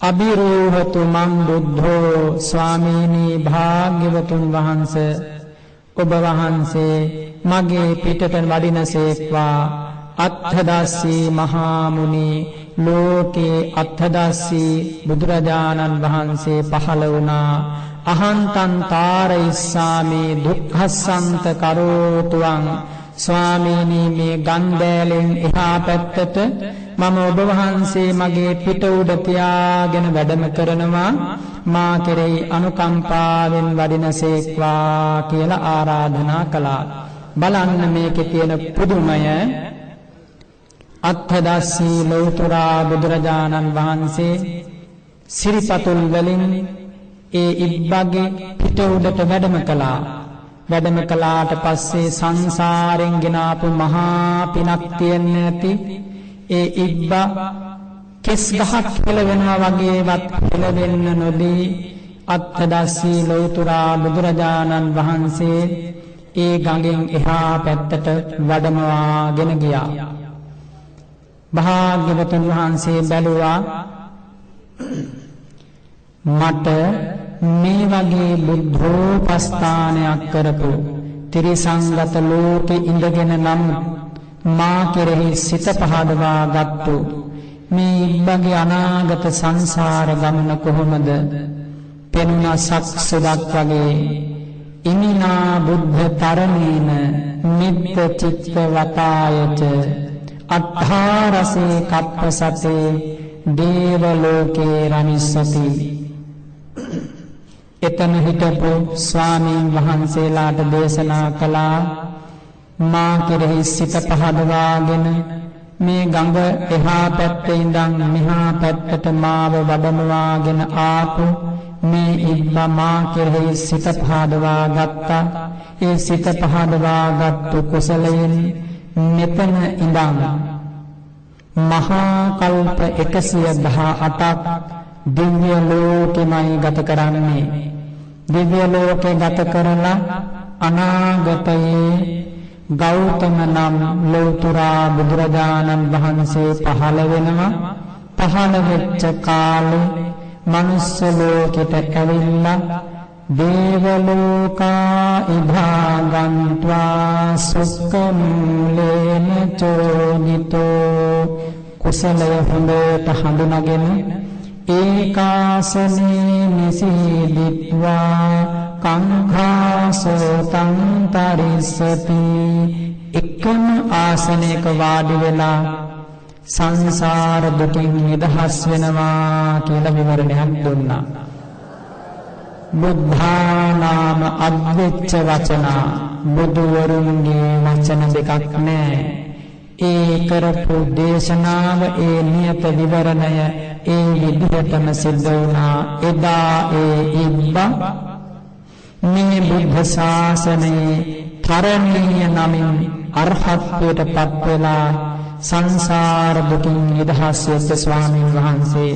අබිරෝහතු මං බුද්ධෝ ස්වාමීනි භාග්‍යවතුන් වහන්සේ ඔබ වහන්සේ මගේ පිටට වඩිනසේක්වා අත්ථදස්සී මහා මුනි ලෝකේ අත්ථදස්සී බුදුරජාණන් වහන්සේ පහළ වුණා අහන්තං තාරයිස්සාමි දුක්ඛසන්ත කරෝතුං ස්වාමීනි මේ ගන්දෑලෙන් එහා පැත්තට මම ඔබ වහන්සේ මගේ පිට උඩ තියාගෙන වැඩම කරනවා මා කෙරෙහි අනුකම්පාවෙන් වඩිනසේක්වා කියලා ආරාධනා කළා. බලන්න මේකේ තියෙන පුදුමය. අත්ථදස්සී ලෞතුරා බුදුරජාණන් වහන්සේ සිරිපතුල් වලින් ඒ ඉබ්බගේ පිට උඩට වැඩම කළා. වැඩම කළාට පස්සේ සංසාරෙන් ගෙනාපු මහා පිනක් තියෙන්නේ නැති ඒ ඉබ්බා කෙස් ගහක් පෙළවෙනවා වගේවත් පෙළවෙන්න නොදී අත්ථදස්සී ලෞතුරා බුදුරජාණන් වහන්සේ ඒ ගඟෙන් එහා පැත්තට වඩමවාගෙන ගියා. භාග්‍යවතුන් වහන්සේ බැලුවා මට මේ වගේ බුද්ධෝපස්ථානයක් කරපු ත්‍රිසංගත ලෝකෙ ඉඳගෙන නම් මා කෙරෙහි සිත පහදවා ගත්තු මේ ඉබ්බගේ අනාගත සංසාර ගමන කොහොමද පෙනුන සක්සුදක් වගේ ඉමිනා බුද්ධ තරණේන නිත්‍ය චිත්ත වතායච අට්ඨාරසේ කප්පසතේ දේව ලෝකේ රමිස්සති. එතන හිටපු ස්වාමීන් වහන්සේලාට දේශනා කළා මා කෙරෙහි සිත පහදවාගෙන මේ ගඟ එහා පැත්තේ ඉඳන් මෙහා පැත්තට මාව වඩමවාගෙන ආපු මේ ඉබ්බා මා කෙරෙහි සිත පහදවා ගත්තා. ඒ සිත පහදවාගත්තු කුසලයෙන් මෙතන ඉඳන් මහා කල්ප 118ක් දිව්‍ය ලෝකෙමයි ගත කරන්නේ. දිව්‍ය ලෝකේ ගත කරලා අනාගතයේ ගෞතම නම් ලෞතුරා බුදුරජාණන් වහන්සේ පහළ වෙනවා. පහළ වෙච්ච කාලේ මනුස්ස ලෝකෙට ඇවිල්ලා දේව ලෝකා ඉභාගන්त्वा සුක්ඛමූලේන චෝදිතෝ කුසලය හොඳට හඳුනාගෙන ඒකාසනේ නිසීදිත්වා කංඛාසෝතං තරිස්සති එකම ආසනයක වාඩි වෙලා සංසාර දුකින් නිදහස් වෙනවා කියලා විවරණයක් දුන්නා. බුද්ධානාම අද්විච්ච වචනා බුදුවරුන්ගේ වචන දෙකක් නෑ. ඒ කරපු දේශනාව ඒ නියත විවරණය ඒ විදිහටම සිද්ධ වුණා. එදා ඒ ඉබ්බා මේ බුද්ධ ශාසනයේ තරණීය නමින් අරහත්ත්වයට පත් වෙලා සංසාර දුකින් නිදහස් වෙච්ච ස්වාමීන් වහන්සේ.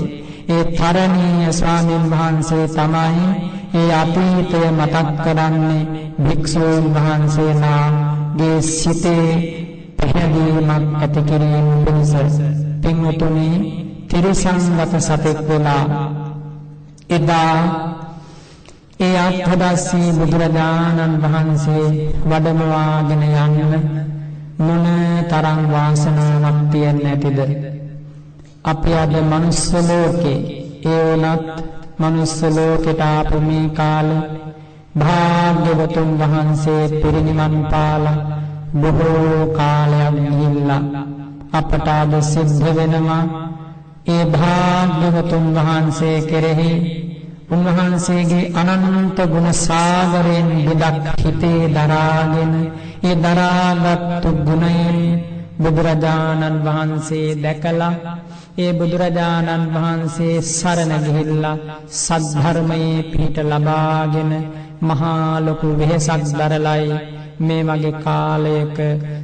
ඒ තරණීය ස්වාමීන් වහන්සේ තමයි ඒ අතීතය මතක් කරන්නේ භික්ෂූන් වහන්සේලාගේ සිතේ පැහැදීමක් ඇති කිරීම පිණිස. පින්වතුනි, ත්‍රිසංගත සතෙක් වෙලා එදා ඒ අත්දැසී බුදුරජාණන් වහන්සේ වැඩමවාගෙන යන්න මොන තරම් වාසනාවක් තියෙන්නේ නැතිද? අපි අද මනුස්ස ලෝකේ ඒ වුණත් මනුස්ස ලෝකෙට ආපු මේ කාලේ භාග්‍යවතුන් වහන්සේ පිරිනිවන් පාලා බොහෝ කාලයක් ගිහිල්ලා අපට අද සිද්ධ වෙනවා ඒ භාග්‍යවතුන් වහන්සේ කෙරෙහි උන්වහන්සේගේ අනන්ත ගුණ සාගරයෙන් බිදක් හිතේ දරාගෙන ඒ දරාගත්තු ගුණයෙන් බුදුරජාණන් වහන්සේ දැකලා ඒ බුදුරජාණන් වහන්සේ සරණ ගිහිල්ලා සද්ධර්මයේ පිහිට ලබාගෙන මහා ලොකු වෙහෙසක් දරලයි මේ වගේ කාලයක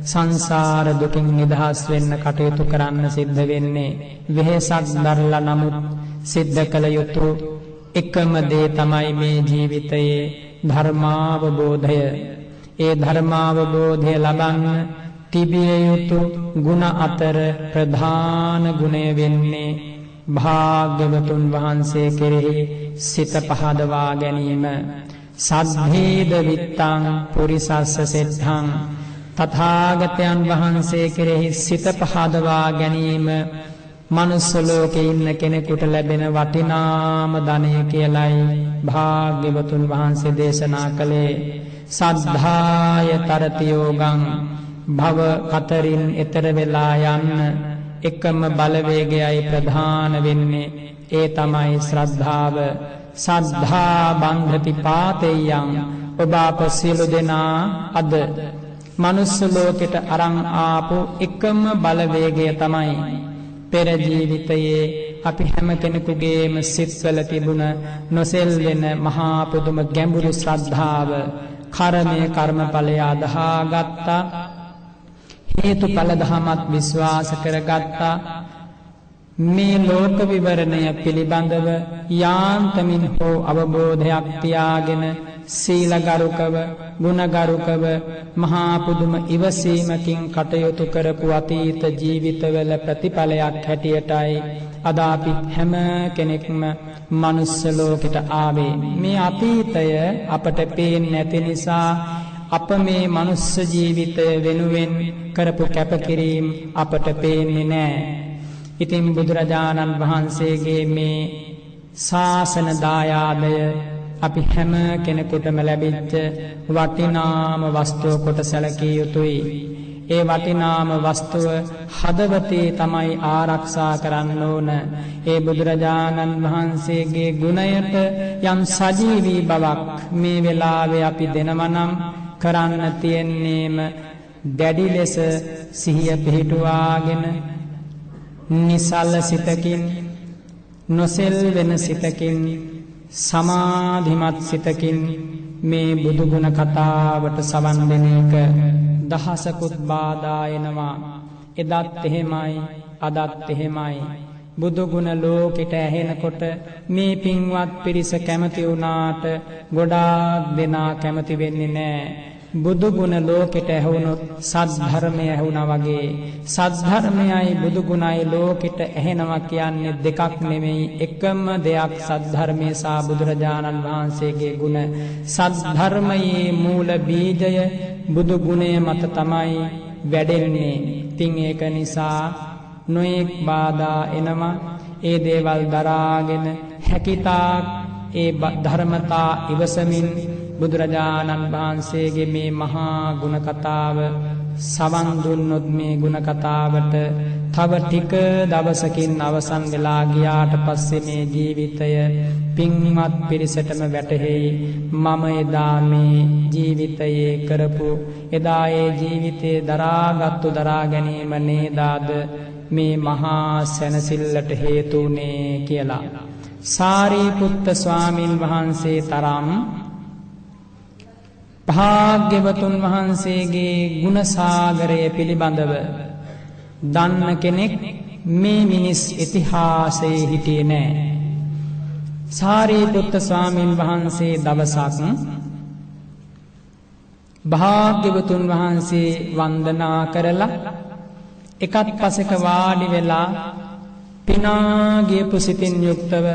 සංසාර දුකින් නිදහස් වෙන්න කටයුතු කරන්න සිද්ධ වෙන්නේ. වෙහෙසක් දරලා නමුත් සිද්ධ කළ යුතු එකම දේ තමයි මේ ජීවිතයේ ධර්මාවබෝධය. ඒ ධර්මාවබෝධය ලබන්න තිබිය යුතු ගුණ අතර ප්‍රධාන ගුණය වෙන්නේ භාග්‍යවතුන් වහන්සේ කෙරෙහි සිත පහදවා ගැනීම. සද්ධේද විත්තං පුරිසස්ස සෙට්ඨං තථාගතයන් වහන්සේ කෙරෙහි සිත පහදවා ගැනීම මනුස්ස ලෝකේ ඉන්න කෙනෙකුට ලැබෙන වටිනාම ධනය කියලයි භාග්‍යවතුන් වහන්සේ දේශනා කළේ. සද්ධාය තරති යෝගං භව කතරින් එතර වෙලා යන්න එකම බලවේගයයි ප්‍රධාන වෙන්නේ. ඒ තමයි ශ්‍රද්ධාව. සද්ධා බන්ධති පාතේයං. ඔබ අප සියලු දෙනා අද මනුස්ස ලෝකෙට අරන් ආපු එකම බලවේගය තමයි පෙර ජීවිතයේ අපි හැම කෙනෙකුගේම සිත්වල තිබුණ නොසෙල්වෙන මහා පුදුම ගැඹුරු ශ්‍රද්ධාව. කර්මය කර්මඵලය අදහාගත්තා. හේතුඵල ධමත් විශ්වාස කරගත්තා. මේ ලෝක විවරණය පිළිබඳව යාන්තමින් හෝ අවබෝධයක් තියාගෙන සීලගරුකව ගුණගරුකව මහා පුදුම ඉවසීමකින් කටයුතු කරපු අතීත ජීවිතවල ප්‍රතිඵලයක් හැටියටයි අද අපි හැම කෙනෙක්ම මනුස්ස ලෝකෙට ආවේ. මේ අතීතය අපට පේන්නේ නැති නිසා අප මේ මනුස්ස ජීවිතය වෙනුවෙන් කරපු කැපකිරීම අපට පේන්නේ නැහැ. ඉතින් බුදුරජාණන් වහන්සේගේ මේ ශාසන දායාදය අපි හැම කෙනෙකුටම ලැබිච්ච වටිනාම වස්තුව කොට සැලකිය යුතුයි. ඒ වටිනාම වස්තුව හදවතේ තමයි ආරක්ෂා කරන්න ඕන. ඒ බුදුරජාණන් වහන්සේගේ ගුණයට යම් සජීවී බවක් මේ වෙලාවේ අපි දෙනවා නම් කරන්න තියෙන්නේම දැඩි ලෙස සිහිය පිහිටුවාගෙන නිසල්ල සිතකින් නොසෙල්වෙන සිතකින් සමාධිමත් සිතකින් මේ බුදු ගුණ කතාවට සවන් දෙන එක දහසකුත් බාධා එනවා. එදත් එහෙමයි අදත් එහෙමයි. බුදුගුණ ලෝකෙට ඇහෙනකොට මේ පින්වත් පිරිස කැමති වුණාට ගොඩාක් දෙනා කැමති වෙන්නේ නැහැ. බුදුගුණ ලෝකෙට ඇහුනොත් සද්ධර්මය ඇහුණා වගේ. සද්ධර්මයයි බුදුගුණයි ලෝකෙට ඇහෙනවා කියන්නේ දෙකක් නෙමෙයි, එකම දෙයක්. සද්ධර්මයේ සා බුදුරජාණන් වහන්සේගේ ගුණ. සද්ධර්මයේ මූල බීජය බුදුගුණය මත තමයි වැඩෙන්නේ. ඉතින් ඒක නිසා නොඑක් බාධා එනවා. ඒ දේවල් දරාගෙන හැකිතාක් ඒ ධර්මතා ඉවසමින් බුදුරජාණන් වහන්සේගේ මේ මහා ගුණ කතාව සවන් දුන්නොත් මේ ගුණ කතාවට තව ටික දවසකින් අවසන් වෙලා ගියාට පස්සේ මේ ජීවිතය පින්වත් පිරිසටම වැටහෙයි. මම එදා මේ ජීවිතයේ කරපු එදා ඒ ජීවිතේ දරාගත්තු දරා ගැනීම නේදාද මේ මහා සැනසෙල්ලට හේතුුනේ කියලා. සාරිපුත්ත ස්වාමින් වහන්සේ තරම් භාග්‍යවතුන් වහන්සේගේ ගුණ සාගරය පිළිබඳව දන්න කෙනෙක් මේ මිනිස් ඉතිහාසයේ හිටියේ නෑ. සාරිපුත්ත ස්වාමින් වහන්සේ දවසක් භාග්‍යවතුන් වහන්සේ වන්දනා කරලා එකත් පසෙක වාඩි වෙලා පිනාගියපු සිතින් යුක්තව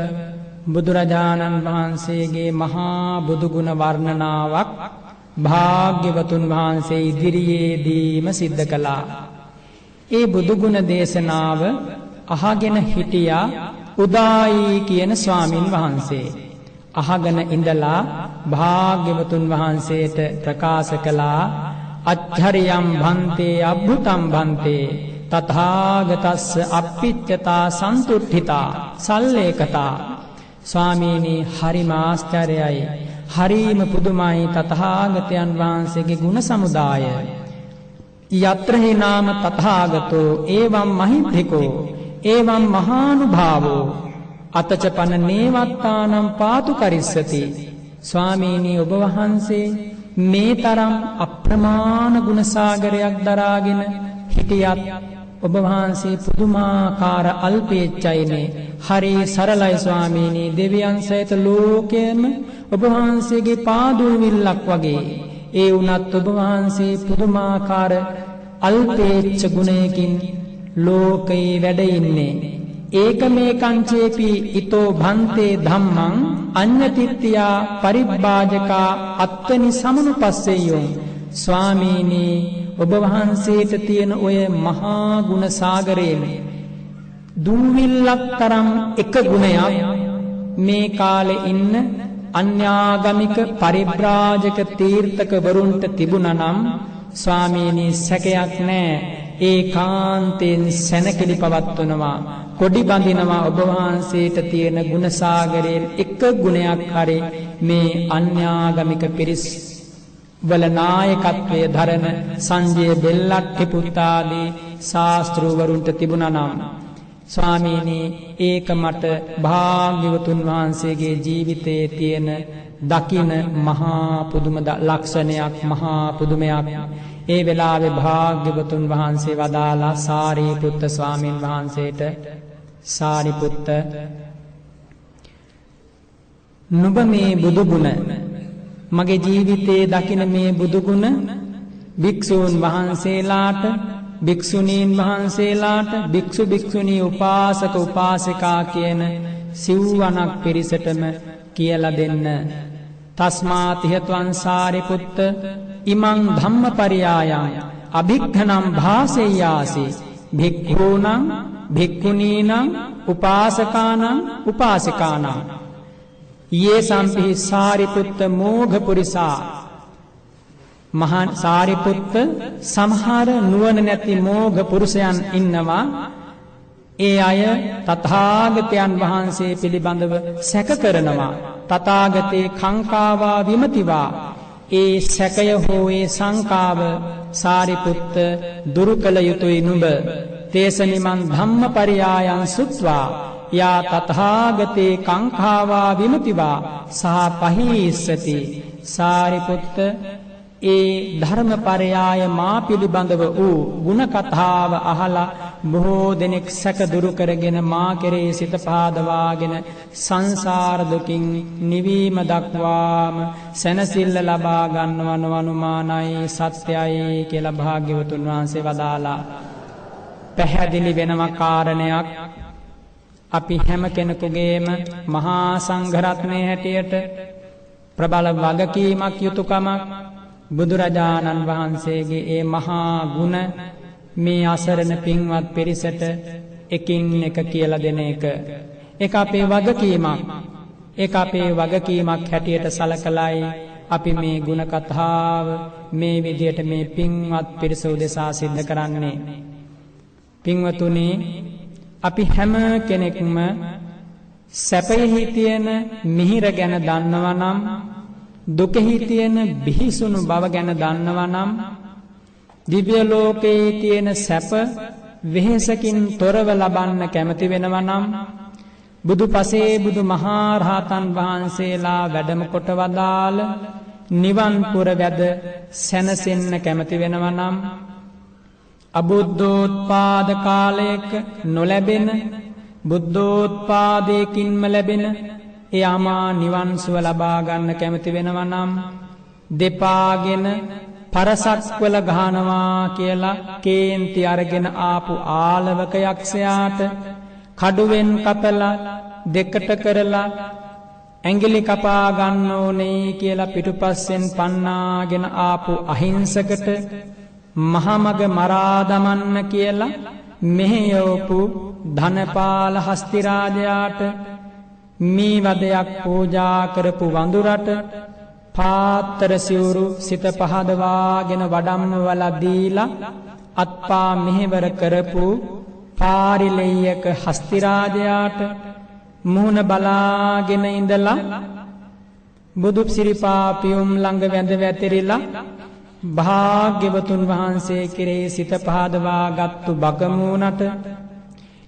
බුදුරජාණන් වහන්සේගේ මහා බුදුගුණ වර්ණනාවක් භාග්‍යවතුන් වහන්සේ ඉදිරියේදීම සිද්ධ කළා. ඒ බුදුගුණ දේශනාව අහගෙන හිටියා උදායි කියන ස්වාමින් වහන්සේ. අහගෙන ඉඳලා භාග්‍යවතුන් වහන්සේට ප්‍රකාශ කළා අච්චරියම් භන්තේ අබ්බුතම් භන්තේ තථාගතස්ස අප්පිච්චතා සන්තුට්ඨිතා සල්ලේකතා. ස්වාමීනි, හරිම ආශ්චර්යයි, හරිම පුදුමයි තථාගතයන් වහන්සේගේ ගුණ සමුදාය. යත්‍රහි නාම තථාගතෝ එවං මහිත්‍තිකෝ එවං මහානුභාවෝ අතචපන නේවත්තානම් පාතු කරිස්සති. ස්වාමීනි, ඔබ වහන්සේ මේ තරම් අප්‍රමාණ ගුණ සාගරයක් දරාගෙන හිටියත් ඔබ වහන්සේ පුදුමාකාර අල්පේච්ඡයිනේ. හරි සරලයි ස්වාමීනි, දෙවියන් සහිත ලෝකයේම ඔබ වහන්සේගේ පාදුල් විල්ලක් වගේ. ඒ වුණත් ඔබ වහන්සේ පුදුමාකාර අල්පේච්ඡ ගුණයකින් ලෝකේ වැඩ ඉන්නේ. ඒක මේ කංචේපි ඊතෝ භන්තේ ධම්මං අඤ්ඤතිත්‍යා පරිබ්බාජකා අත්තනි සමනුපස්සෙයෝ. ස්වාමීනි, ඔබ වහන්සේට තියෙන ඔය මහා ගුණ සාගරයෙන් දූවිල්ලක් තරම් එක ගුණයක් මේ කාලේ ඉන්න අන්‍යාගමික පරිබ්‍රාජක තීර්ථක වරුන්ට තිබුණා නම් ස්වාමීනි සැකයක් නැහැ. ඒකාන්තයෙන් සැනකෙලි පවත්වනවා, කොඩි බඳිනවා. ඔබ වහන්සේට තියෙන ගුණ සාගරයෙන් එක ගුණයක් හරි මේ අන්‍යාගමික පිරිස් වල නායකත්වයේ දරන සංජය බෙල්ලට්ටි පුත්තාදී ශාස්ත්‍රවරුන්ට තිබුණා නම් ස්වාමීනි, ඒක මට භාග්‍යවතුන් වහන්සේගේ ජීවිතයේ තියෙන දකින මහා පුදුම ලක්ෂණයක්, මහා පුදුමයක්. ඒ වෙලාවේ භාග්‍යවතුන් වහන්සේ වදාලා සාරිපුත්ත ස්වාමින් වහන්සේට, සාරිපුත්ත, නුඹ මේ බුදුගුණ, මගේ ජීවිතයේ දකින මේ බුදුගුණ භික්ෂූන් වහන්සේලාට, භික්ෂුණීන් වහන්සේලාට, භික්ෂු භික්ෂුණී උපාසක උපාසිකා කියන සිව්වණක් පිරිසටම කියලා දෙන්න. තස්මාත් හේතුං සාරිපුත්ත ඉමං ධම්මපරියායං අභික්ඛනම් භාසෙය්‍යාසි භික්ඛූණං භික්ඛුණීනං උපාසකානං උපාසිකානං යේ සම්පි සාරිපුත්ත මෝඝ පුරිසා. මහා සාරිපුත්ත, සමහර නුවණ නැති මෝඝ පුරුෂයන් ඉන්නවා. ඒ අය තථාගතයන් වහන්සේ පිළිබඳව සැක කරනවා. තථාගතේ කංකාවා විමතිවා. ඒ සැකය හෝ ඒ සංකාව සාරිපුත්ත දුරු කළ යුතුයි නුඹ. තේසනිමන් ධම්මපරියායන් සුත්වා යා තථාගතේ කංකාවා විමතිවා සහ පහීස්සති. සාරිපුත්ත, ඒ ධර්මපරයාය මා පිළිබඳව වූ ගුණ කතාව අහලා බොහෝ දෙනෙක් සැක දුරු කරගෙන මා කෙරේ සිත පහදවාගෙන සංසාර දුකින් නිවීම දක්වාම සැනසෙල්ල ලබා ගන්නවන අනුමානයි සත්‍යයි කියලා භාග්‍යවතුන් වහන්සේ වදාලා. පැහැදිලි වෙනම කාරණයක් අපි හැම කෙනෙකුගේම මහා සංඝරත්නයේ හැටියට ප්‍රබල වගකීමක් යුතුයකමක් බුදුරජාණන් වහන්සේගේ ඒ මහා ගුණ මේ අසරණ පින්වත් පිරිසට එකින් එක කියලා දෙන එක. ඒක අපේ වගකීමක්. ඒක අපේ වගකීමක් හැටියට සලකලයි අපි මේ ගුණ කතාව මේ විදියට මේ පින්වත් පිරිස උදෙසා සිද්ධ කරන්නේ. පින්වතුනි, අපි හැම කෙනෙක්ම සැපෙහි තියෙන මිහිර ගැන දන්නවා නම්, දුකෙහි තියෙන බිහිසුණු බව ගැන දන්නවා නම්, දිව්‍ය ලෝකයේ තියෙන සැප වෙහෙසකින් තොරව ලබන්න කැමති වෙනවා නම්, බුදුපසේ බුදු මහා රහතන් වහන්සේලා වැඩම කොට වදාළ නිවන් පුර වැද සැනසෙන්න කැමති වෙනවා නම්, අබුද්ධෝත්පාද කාලයක නොලැබෙන බුද්ධෝත්පාදයකින්ම ලැබෙන ඒ අමා නිවන් සුව ලබා ගන්න කැමති වෙනවා නම්, දෙපාගෙන පරසක්වල ගහනවා කියලා කේන්ති අරගෙන ආපු ආලවක යක්ෂයාට කඩුවෙන් කපලා දෙකට කරලා ඇඟිලි කපා ගන්න ඕනේ කියලා පිටුපස්සෙන් පන්නාගෙන ආපු අහිංසකට මහමග මරා දමන්න කියලා මෙහෙයවපු ධනපාල හස්තිරාජයාට මේ වදයක් පූජා කරපු වඳුරට පාත්තර සිවුරු සිත පහදවාගෙන වඩම්වලා දීලා අත්පා මෙහෙවර කරපු පාරිලෙයක හස්තිරාජයාට මුහුණ බලාගෙන ඉඳලා බුදු සිරිපා පියුම් ළඟ වැඳ වැතිරිලා භාග්‍යවතුන් වහන්සේ කෙරෙහි සිත පහදවාගත්තු බකමූණට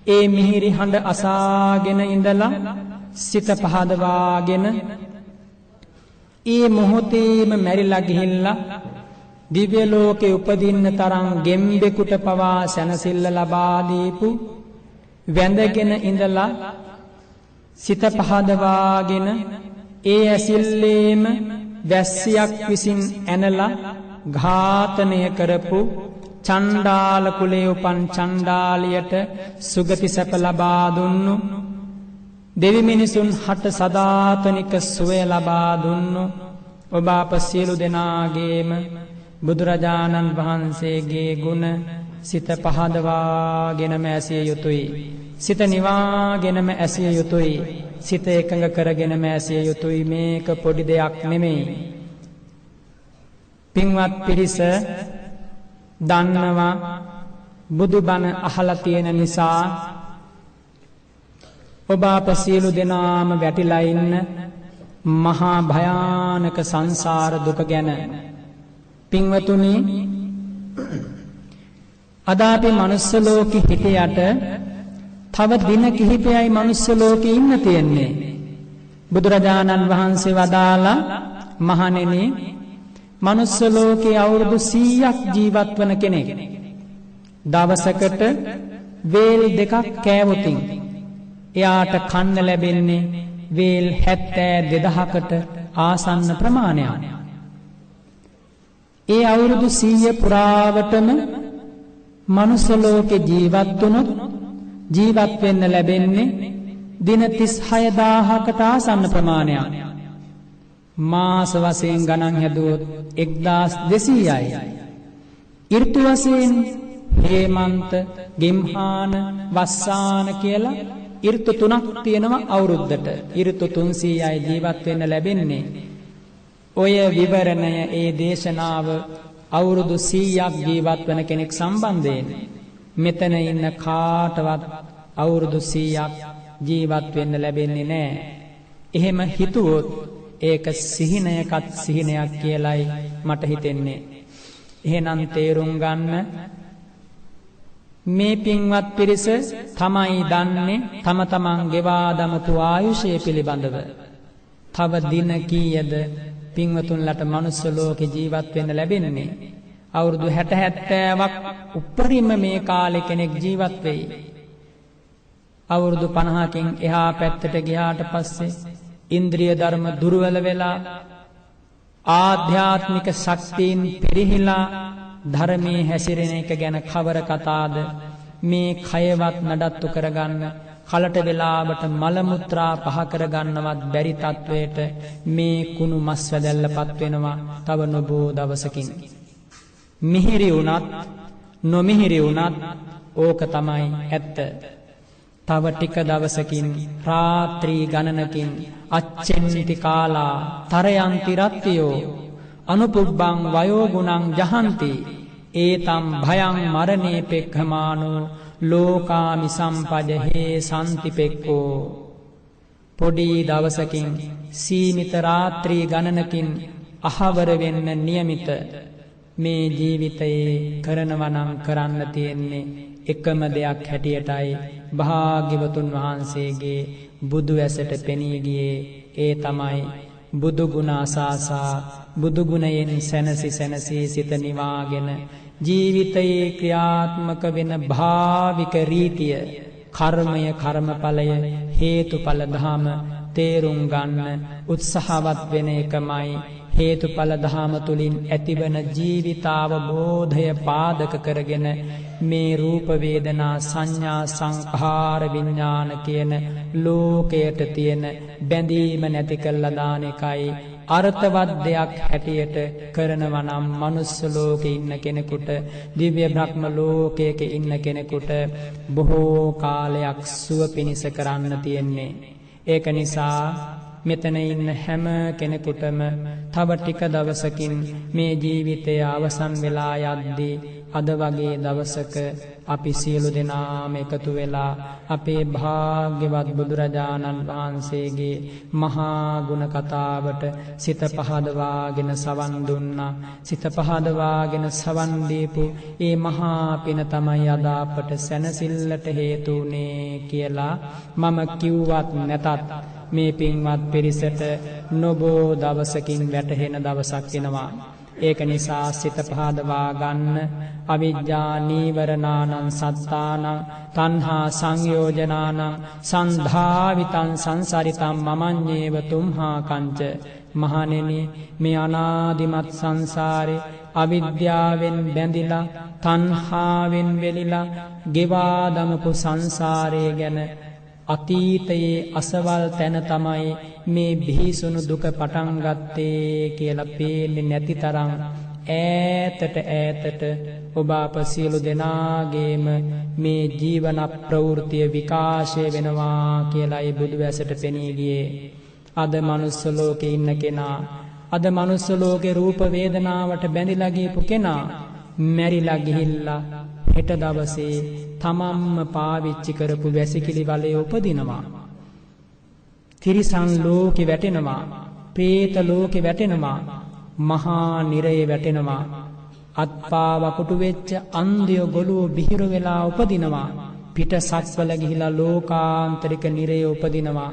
ඒ මිහිරි හඬ අසාගෙන ඉඳලා සිත පහදවාගෙන ඒ මොහොතේම මැරිලා ගිහිල්ලා දිව්‍ය ලෝකේ උපදින්න තරම් ගෙම්බෙකුට පවා සැනසෙල්ල ලබා දීපු වැඳගෙන ඉඳලා සිත පහදවාගෙන ඒ ඇසිල්ලේම වැස්සියක් විසින් ඇනලා ඝාතනය කරපු චණ්ඩාල කුලේ උපන් චණ්ඩාලියට සුගති සැප ලබා දුන්නු, දෙවි මිනිසුන් හට සදාතනික සුවය ලබා දුන්නු ඔබ අප සියලු දෙනාගේම බුදුරජාණන් වහන්සේගේ ගුණ සිත පහදවාගෙනම ඇසිය යුතුයි. සිත නිවාගෙනම ඇසිය යුතුයි. සිත එකඟ කරගෙනම ඇසිය යුතුයි. මේක පොඩි දෙයක් නෙමෙයි. පින්වත් පිරිස දන්නවා බුදුබණ අහලා තියෙන නිසා ඔබ අප සියලු දෙනාම වැටිලා ඉන්න මහා භයානක සංසාර දුක ගැන. පින්වතුනි, අද අපි මනුස්ස ලෝකෙ හිටියට තව දින කිහිපයයි මනුස්ස ලෝකෙ ඉන්න තියෙන්නේ. බුදුරජාණන් වහන්සේ වදාලා, මහණෙනි, මනුස්ස ලෝකේ අවුරුදු 100ක් ජීවත් වන කෙනෙක් දවසකට වේල් දෙකක් කෑවොතින් එයාට කන්න ලැබෙන්නේ වේල් 72,000කට ආසන්න ප්‍රමාණයක්. ඒ අවුරුදු 100 පුරාවටම මනුස්ස ලෝකේ ජීවත් වුණොත් ජීවත් වෙන්න ලැබෙන්නේ දින 36000කට ආසන්න ප්‍රමාණයක්. මාස වශයෙන් ගණන් හැදුවොත් 1200යි. ඍතු වශයෙන් හේමන්ත, ගිම්හාන, වස්සාන කියලා ඍතු 3ක් තියෙනවා අවුරුද්දට. ඍතු 300යි ජීවත් වෙන්න ලැබෙන්නේ. ඔය විවරණය, ඒ දේශනාව අවුරුදු 100ක් ජීවත් වෙන කෙනෙක් සම්බන්ධයෙන් මෙතන ඉන්න කාටවත් අවුරුදු 100ක් ජීවත් වෙන්න ලැබෙන්නේ නැහැ. එහෙම හිතුවොත් ඒක සිහිනයකත් සිහිනයක් කියලයි මට හිතෙන්නේ. එහෙනම් තේරුම් ගන්න, මේ පින්වත් පිරිස තමයි දන්නේ තම තමන් ගෙවා දමපු ආයුෂය පිළිබඳව. තව දින කීයද පින්වතුන්ලට මනුස්ස ලෝකේ ජීවත් වෙන්න ලැබෙන්නේ. අවුරුදු 60-70ක් උපරිම මේ කාලේ කෙනෙක් ජීවත් වෙයි. අවුරුදු 50කින් එහා පැත්තට ගියාට පස්සේ ඉන්ද්‍රිය ධර්ම දුර්වල වෙලා ආධ්‍යාත්මික ශක්තියින් පිරිහිලා ධර්මයේ හැසිරෙන එක ගැන කවර කතාද? මේ කයවත් නඩත්තු කරගන්න කලට වෙලාවට මල මුත්‍රා පහ කරගන්නවත් බැරි තත්වයට මේ කුණු මස් වැදැල්ලපත් වෙනවා තව නොබෝ දවසකින්. මිහිරි වුණත් නොමිහිරි වුණත් ඕක තමයි ඇත්ත. තව ටික දවසකින් රාත්‍රී ගණනකින් අච්චෙන්ති කාලා තරයන්ති රත්තියෝ අනුපුබ්බං වයෝ ගුණං ජහන්ති ඒතම් භයං මරණේ පෙක්ඛමානෝ ලෝකාමි සම්පජහේ සම්තිපෙක්කෝ. පොඩි දවසකින් සීමිත රාත්‍රී ගණනකින් අහවර වෙන්න નિયમિત මේ ජීවිතයේ කරනවනම් කරන්න තියෙන්නේ එකම දෙයක් හැටියටයි භාග්‍යවතුන් වහන්සේගේ බුදු ඇසට පෙනී ගියේ. ඒ තමයි බුදු ගුණ අසාසා බුදු ගුණයෙන් සැනසී සිත නිවාගෙන ජීවිතයේ ක්‍රියාත්මක වෙන භාවික රීතිය කර්මය කර්මඵලය හේතුඵල ධම තේරුම් ගන්න උත්සාහවත් වෙන එකමයි හේතුඵල ධම තුලින් ඇතිවන ජීවිතාවබෝධය පාදක කරගෙන මේ රූප වේදනා සංඥා සංඛාර විඥාන කියන ලෝකයට තියෙන බැඳීම නැති කළා දාන එකයි අර්ථවත් දෙයක් හැටියට කරනවා නම් මනුස්ස ලෝකේ ඉන්න කෙනෙකුට දිව්‍ය බ්‍රහ්ම ලෝකයක ඉන්න කෙනෙකුට බොහෝ කාලයක් සුව පිණිස කරන්න තියෙන්නේ. ඒක නිසා මෙතන ඉන්න හැම කෙනෙකුටම තව ටික දවසකින් මේ ජීවිතය අවසන් වෙලා යද්දී අද වගේ දවසක අපි සියලු දෙනාම එකතු වෙලා අපේ භාග්‍යවත් බුදුරජාණන් වහන්සේගේ මහා ගුණ කතාවට සිත පහදවාගෙන සවන් දුන්නා. සිත පහදවාගෙන සවන් දීපු ඒ මහා පින තමයි අද අපට සැනසෙල්ලට හේතු වුනේ කියලා මම කිව්වත් නැතත් මේ පින්වත් පිරිසට නොබෝ දවසකින් වැටහෙන දවසක් වෙනවා. ඒක නිසා සිත පහදවා ගන්න අවිජ්ජා නීවරණානං සත්තානං තණ්හා සංයෝජනානං සන්ධාවිතං සංසරිතං මමඤ්ඤේව තුම්හා කංච. මහණෙනි මේ අනාදිමත් සංසාරේ අවිද්‍යාවෙන් බැඳිලා තණ්හාවෙන් වෙලිලා ගෙවා දමපු සංසාරය ගැන අතීතයේ අසවල් තැන තමයි මේ බිහිසුණු දුක පටන් ගත්තේ කියලා පේන්නේ නැති තරම් ඈතට ඔබ අප සියලු දෙනාගේම මේ ජීවන ප්‍රවෘත්තිය විකාශය වෙනවා කියලා ඒ බුදු වැසට පෙනී ගියේ. අද මනුස්ස ලෝකේ ඉන්න කෙනා, අද මනුස්ස ලෝකේ රූප වේදනාවට බැඳිලා ගියපු කෙනා මැරිලා ගිහිල්ලා හෙට දවසේ තමන්ම පාවිච්චි කරපු වැසිකිලි වලේ උපදිනවා. තිරිසන් ලෝකෙ වැටෙනවා, പ്രേත ලෝකෙ වැටෙනවා, මහා නිරයේ වැටෙනවා. අත්පා වකුටු වෙච්ච අන්ධයෝ ගොළුව බිහිර වෙලා උපදිනවා. පිට සක්වල ගිහිලා ලෝකාන්තරික නිරයේ උපදිනවා.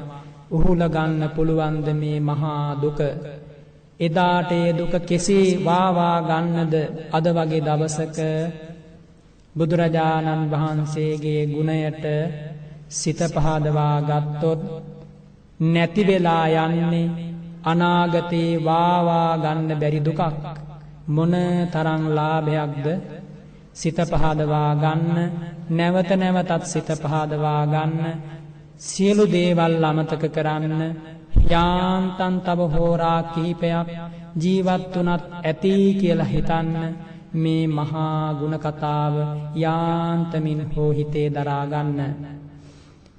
උහුල ගන්න පුළුවන්ද මේ මහා දුක? එදාට ඒ දුක කෙසේ වාවා ගන්නද? අද වගේ දවසක බුදුරජාණන් වහන්සේගේ ගුණයට සිත පහදවා ගත්තොත් නැති වෙලා යන්නේ අනාගතේ වාවා ගන්න බැරි දුකක්. මොන තරම් ලාභයක්ද? සිත පහදවා ගන්න, නැවත නැවතත් සිත පහදවා ගන්න, සියලු දේවල් අමතක කරන්න, යාන්තම් තව හෝරා කිහිපයක් ජීවත් වුණත් ඇති කියලා හිතන්න. මේ මහා ගුණ කතාව යාන්තමින් හෝ හිතේ දරා ගන්න.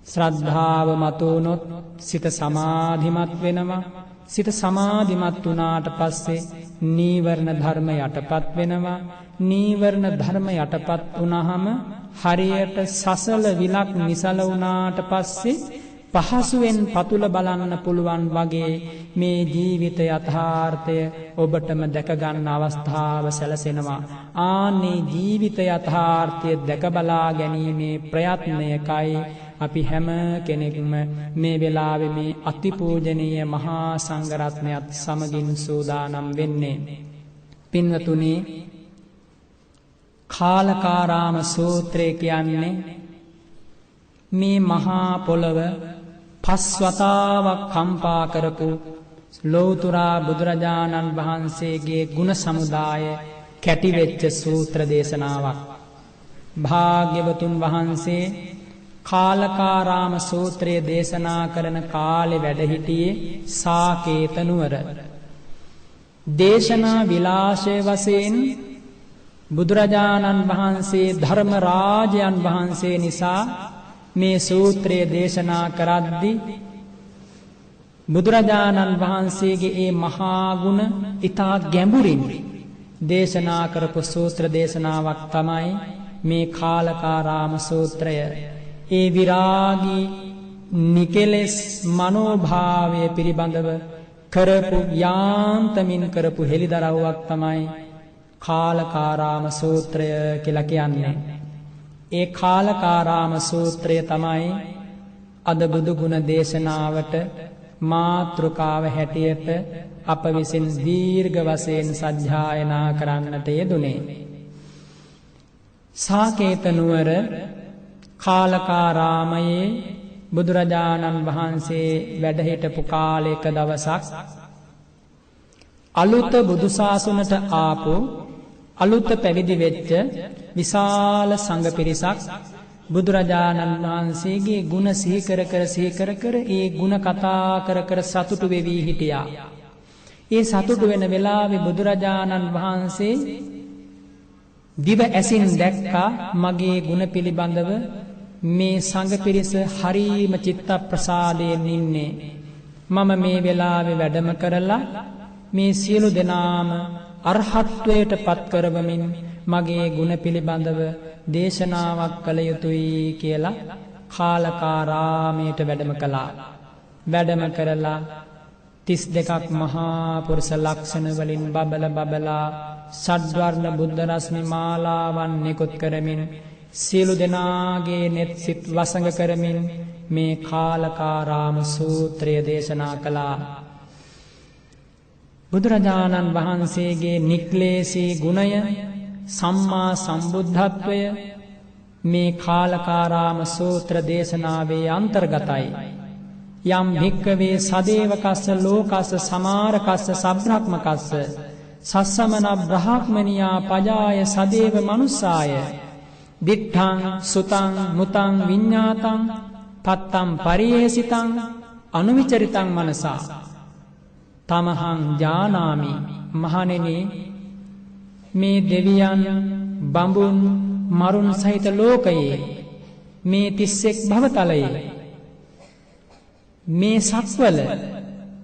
ශ්‍රද්ධාව මතුනොත් සිත සමාධිමත් වෙනවා. සිත සමාධිමත් වුණාට පස්සේ නීවරණ ධර්ම යටපත් වෙනවා. නීවරණ ධර්ම යටපත් වුණාම හරියට සසල විලක් නිසල වුණාට පස්සේ පහසුවෙන් පතුල බලන්න පුළුවන් වගේ මේ ජීවිත යථාර්ථය ඔබටම දැක ගන්න අවස්ථාව සැලසෙනවා. ආන්නේ ජීවිත යථාර්ථය දැක බලා ගැනීමේ ප්‍රයත්නයකයි අපි හැම කෙනෙක්ම මේ වෙලාවේ මේ අතිපූජනීය මහා සංඝරත්නයත් සමගින් සූදානම් වෙන්නේ. පින්වතුනි, කාලකාරාම සූත්‍රය කියන්නේ මේ මහා පොළව පස් වතාවක් කම්පා කරපු ලෞතුරා බුදුරජාණන් වහන්සේගේ ගුණ සමුදාය කැටිවෙච්ච සූත්‍ර දේශනාවක්. භාග්‍යවතුන් වහන්සේ කාලකාරාම සූත්‍රය දේශනා කරන කාලෙ වැඩ හිටියේ සාකේත නුවර. දේශනා විලාසය වශයෙන් බුදුරජාණන් වහන්සේ ධර්ම රාජයන් වහන්සේ නිසා මේ සූත්‍රය දේශනා කරද්දී බුදුරජාණන් වහන්සේගේ ඒ මහා ගුණ ඉතා ගැඹුරින් දේශනා කරපු සූත්‍ර දේශනාවක් තමයි මේ කාලකාරාම සූත්‍රය. ඒ විරාගී නිකෙලෙස් මනෝභාවය පිළිබඳව කරපු යාන්තමින් කරපු හෙළිදරව්වක් තමයි කාලකාරාම සූත්‍රය කියලා කියන්නේ. ඒ කාලකාරාම සූත්‍රය තමයි අද බුදු ගුණ දේශනාවට මාතෘකාව හැටියට අප විසින් දීර්ඝ වශයෙන් සජ්ජායනා කරන්නට යෙදුනේ. සාකේත නුවර කාලකාරාමයේ බුදුරජාණන් වහන්සේ වැඩ හිටපු කාලයක දවසක් අලුත බුදුසාසුනට ආපු අලුත පැවිදි වෙච්ච විශාල සංඝ පිරිසක් බුදුරජාණන් වහන්සේගේ ගුණ සිහිකර කර ඒ ගුණ කතා කර සතුටු වෙවි හිටියා. ඒ සතුටු වෙන වෙලාවේ බුදුරජාණන් වහන්සේ දිව ඇසින් දැක්කා මගේ ගුණ පිළිබඳව මේ සංඝ පිරිස හරීම චිත්ත ප්‍රසාදයෙන් ඉන්නේ. මම මේ වෙලාවේ වැඩම කරලා මේ සියලු දෙනාම අරහත්වයට පත් කරවමින් මගේ ගුණ පිළිබඳව දේශනාවක් කළ යුතුයි කියලා කාලකාරාමයට වැඩම කළා. වැඩම කරලා 32ක් මහා පුරුෂ ලක්ෂණ වලින් බබලා ෂඩ්වර්ණ බුද්ධ රශ්මි මාලාවන් නිකුත් කරමින් සියලු දෙනාගේ නෙත් සිත් වසඟ කරමින් මේ කාලකාරාම සූත්‍රය දේශනා කළා. බුදුරජාණන් වහන්සේගේ නික්ලේශී ගුණය සම්මා සම්බුද්ධත්වය මේ කාලකාරාම සූත්‍ර දේශනාවේ අන්තර්ගතයි. යම් භික්කවේ සදේවකස්ස ලෝකස්ස සමාරකස්ස සබ්‍රහ්මකස්ස සස්සමන බ්‍රහ්මනියා පජාය සදේව මනුස්සාය දිට්ඨං සුතං මුතං විඤ්ඤාතං පත්තම් පරියේසිතං අනුවිචරිතං මනසා තමහං ජානාමි. මහණෙනි, මේ දෙවියන් බඹුන් මරුන් සහිත ලෝකයේ මේ 31 භවතලයේ මේ සක්වල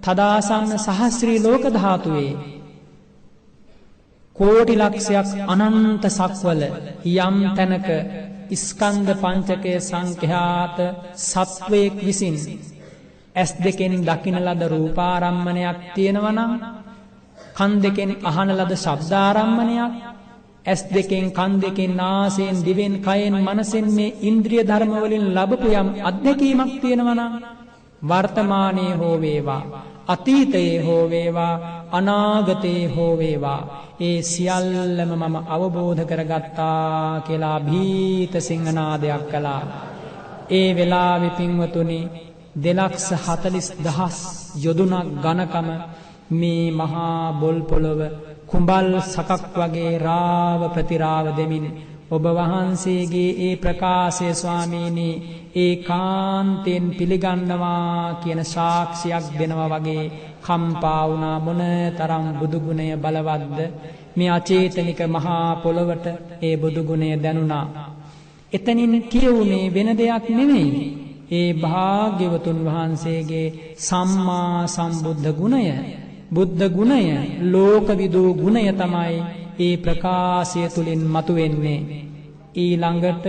තදාසන්න සහස්‍රී ලෝක ධාතුවේ කෝටි ලක්ෂයක් අනන්ත සක්වල යම් තැනක ස්කන්ධ පංචකය සංඛ්‍යාත සත්වයක් විසින් ඇස් දෙකෙන් දකින ලද රූපාරම්මණයක් තියෙනවා නම්, කන් දෙකෙන් අහන ලද ශබ්දාරම්මණයක්, ඇස් දෙකෙන් කන් දෙකෙන් නාසයෙන් දිවෙන් කයෙන් මනසෙන් මේ ඉන්ද්‍රිය ධර්ම වලින් ලැබපු යම් අත්දැකීමක් තියෙනවා නම්, වර්තමානයේ හෝ වේවා අතීතයේ හෝ වේවා අනාගතයේ හෝ වේවා ඒ සියල්ලම මම අවබෝධ කරගත්තා කියලා භීත සිංහනාදයක් කළා. ඒ වෙලාවේ පින්වතුනි 2,40,000 යොදුනක් ඝනකම මේ මහා බොල් පොළොව කුඹල් සකක් වගේ රාව ප්‍රතිරාව දෙමින් ඔබ වහන්සේගේ ඒ ප්‍රකාශය ස්වාමීනි ඒකාන්තයෙන් පිළිගන්නවා කියන සාක්ෂියක් දෙනවා වගේ කම්පා වුණා. මොන තරම් බුදු ගුණය බලවත්ද. මේ අචේතනික මහා පොළොවට ඒ බුදු ගුණය දැනුණා. එතනින් කියුනේ වෙන දෙයක් නෙමෙයි, ඒ භාග්‍යවතුන් වහන්සේගේ සම්මා සම්බුද්ධ ගුණය, බුද්ධ ගුණය, ලෝකවිදූ ගුණය තමයි ඒ ප්‍රකාශය තුලින් මතුවෙන්නේ. ඊළඟට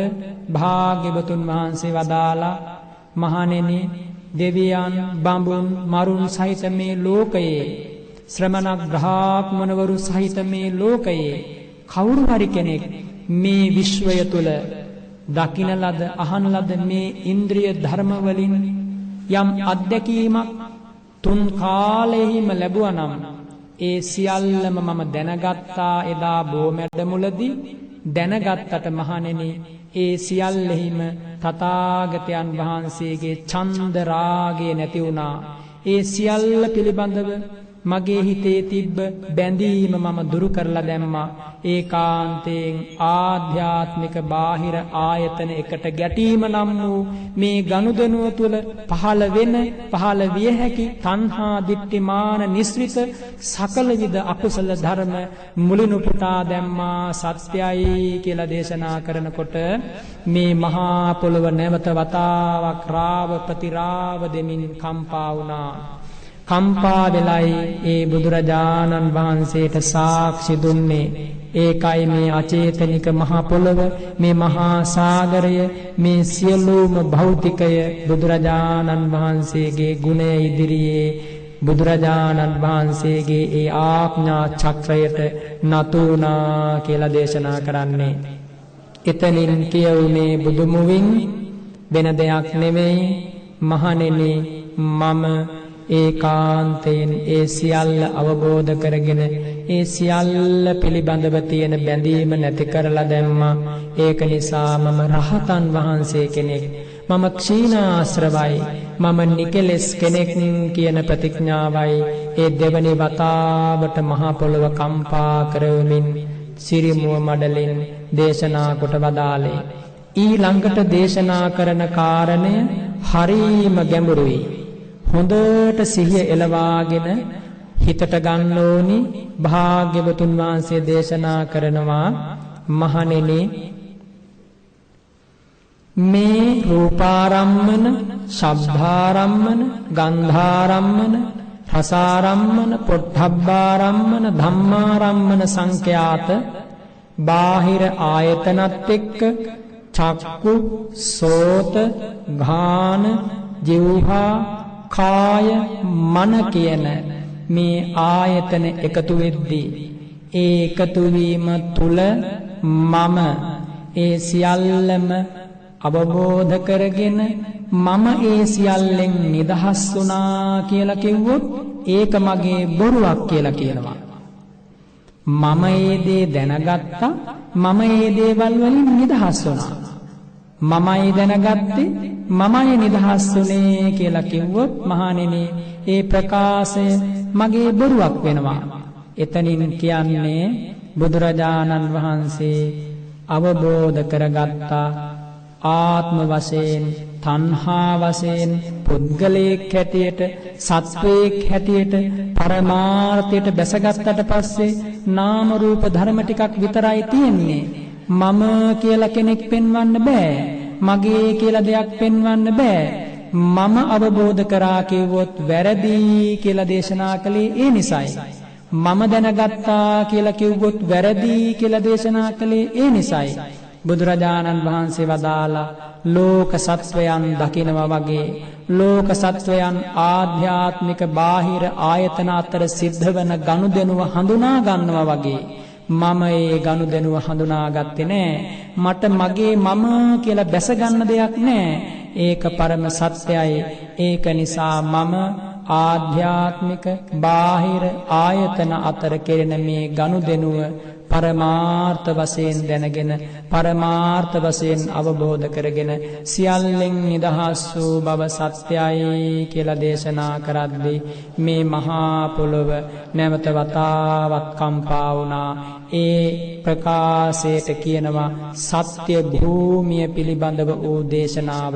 භාග්‍යවතුන් වහන්සේ වදාලා, මහණෙනි, දෙවියන් බඹුන් මරුන් සහිත මේ ලෝකයේ, ශ්‍රමණ බ්‍රාහ්මණවරු සහිත මේ ලෝකයේ කවුරු හරි කෙනෙක් මේ විශ්වය තුල දකින ලද අහන ලද මේ ඉන්ද්‍රිය ධර්ම වලින් යම් අත්දැකීමක් තුන් කාලෙහිම ලැබුවා නම් ඒ සියල්ලම මම දැනගත්තා එදා බෝමැඩ මුලදී දැනගත්තට මහණෙනි ඒ සියල්ලෙහිම තථාගතයන් වහන්සේගේ ඡන්ද රාගය නැති වුණා. ඒ සියල්ල පිළිබඳව මගේ හිතේ තිබ්බ බැඳීම මම දුරු කරලා දැම්මා. ඒකාන්තයෙන් ආධ්‍යාත්මික බාහිර ආයතන එකට ගැටීම නම් වූ මේ ගනුදෙනුව තුළ පහළ විය හැකි තණ්හා දිට්ඨි මාන නිස්ෘත සකල විද අකුසල ධර්ම මුලිනුපුටා දැම්මා සත්‍යයි කියලා දේශනා කරනකොට මේ මහා පොළව නැවත වතාවක් රාව ප්‍රතිරාව දෙමින් කම්පා වුණා. කම්පා වෙලයි ඒ බුදුරජාණන් වහන්සේට සාක්ෂි දුන්නේ. ඒකයි මේ අචේතනික මහා පොළව, මේ මහා සාගරය, මේ සියලුම භෞතිකය බුදුරජාණන් වහන්සේගේ ගුණය ඉදිරියේ බුදුරජාණන් වහන්සේගේ ඒ ආඥා චක්‍රයට නතු වුණා කියලා දේශනා කරන්නේ. එතනින් කියුනේ බුදුමුවින් වෙන දෙයක් නෙමෙයි මහණෙනි මම ඒකාන්තයෙන් ඒ සියල්ල අවබෝධ කරගෙන ඒ සියල්ල පිළිබඳව තියෙන බැඳීම නැති කරලා දැම්මා. ඒක නිසා මම රහතන් වහන්සේ කෙනෙක්, මම ක්ෂීණාශ්‍රවයි, මම නිකලෙස් කෙනෙක් කියන ප්‍රතිඥාවයි ඒ දෙවනි වතාවට මහා පොළව කම්පා කරවමින් සිරිමුව මඩලින් දේශනා කොට වදාළේ. ඊළඟට දේශනා කරන කාරණය හරීම ගැඹුරුයි. හොඳට සිහිය එළවාගෙන හිතට ගන්න ඕනි. භාග්‍යවතුන් වහන්සේ දේශනා කරනවා මහණෙනි මේ රූපාරම්මන, ශබ්දාරම්මන, ගන්ධාරම්මන, රසාරම්මන, පොට්ටබ්බාරම්මන, ධම්මාරම්මන සංඛ්‍යාත බාහිර ආයතනත් එක්ක චක්කු, සෝත, ඝාන, ජීවහා, කාය, මන කියන මේ ආයතන එකතු වෙද්දී ඒ එකතු වීම තුල මම ඒ සියල්ලම අවබෝධ කරගෙන මම ඒ සියල්ලෙන් නිදහස් වුණා කියලා කිව්වොත් ඒක මගේ බොරුවක් කියලා කියනවා. මම ඒ දේ දැනගත්තා, මම ඒ දේවල් වලින් නිදහස් වුණා, මමයි දැනගත්තේ, මමයි නිදහස් වුණේ කියලා කිව්වොත් මහණෙනි ඒ ප්‍රකාශය මගේ බොරුවක් වෙනවා. එතනින් කියන්නේ බුදුරජාණන් වහන්සේ අවබෝධ කරගත්තා ආත්ම වශයෙන්, තණ්හා වශයෙන්, පුද්ගලයෙක් හැටියට, සත්වයෙක් හැටියට පරමාර්ථයට බැසගත්තට පස්සේ නාම රූප ධර්ම ටිකක් විතරයි තියෙන්නේ. මම කියලා කෙනෙක් පෙන්වන්න බෑ, මගේ කියලා දෙයක් පෙන්වන්න බෑ. මම අවබෝධ කරා කිව්වොත් වැරදි කියලා දේශනා කළේ ඒ නිසයි. මම දැනගත්තා කියලා කිව්වොත් වැරදි කියලා දේශනා කළේ ඒ නිසයි. බුදුරජාණන් වහන්සේ වදාලා ලෝක සත්වයන් දකිනවා වගේ, ලෝක සත්වයන් ආධ්‍යාත්මික බාහිර ආයතන අතර සිද්ධ වන ගනුදෙනුව හඳුනා ගන්නවා වගේ මම ඒ ගනුදෙනුව හඳුනාගත්තේ නෑ. මට මගේ මම කියලා බැස ගන්න දෙයක් නෑ. ඒක පරම සත්‍යයි. ඒක නිසා මම ආධ්‍යාත්මික බාහිර ආයතන අතර කෙරෙන මේ ගනුදෙනුව පරමාර්ථ වශයෙන් දැනගෙන, පරමාර්ථ වශයෙන් අවබෝධ කරගෙන සියල්ලෙන් නිදහස් වූ බව සත්‍යයි කියලා දේශනා කරද්දී මේ මහා පොළොව නැවත වතාවක් කම්පා වුණා. ඒ ප්‍රකාශයට කියනවා සත්‍ය භූමිය පිළිබඳව වූ දේශනාව.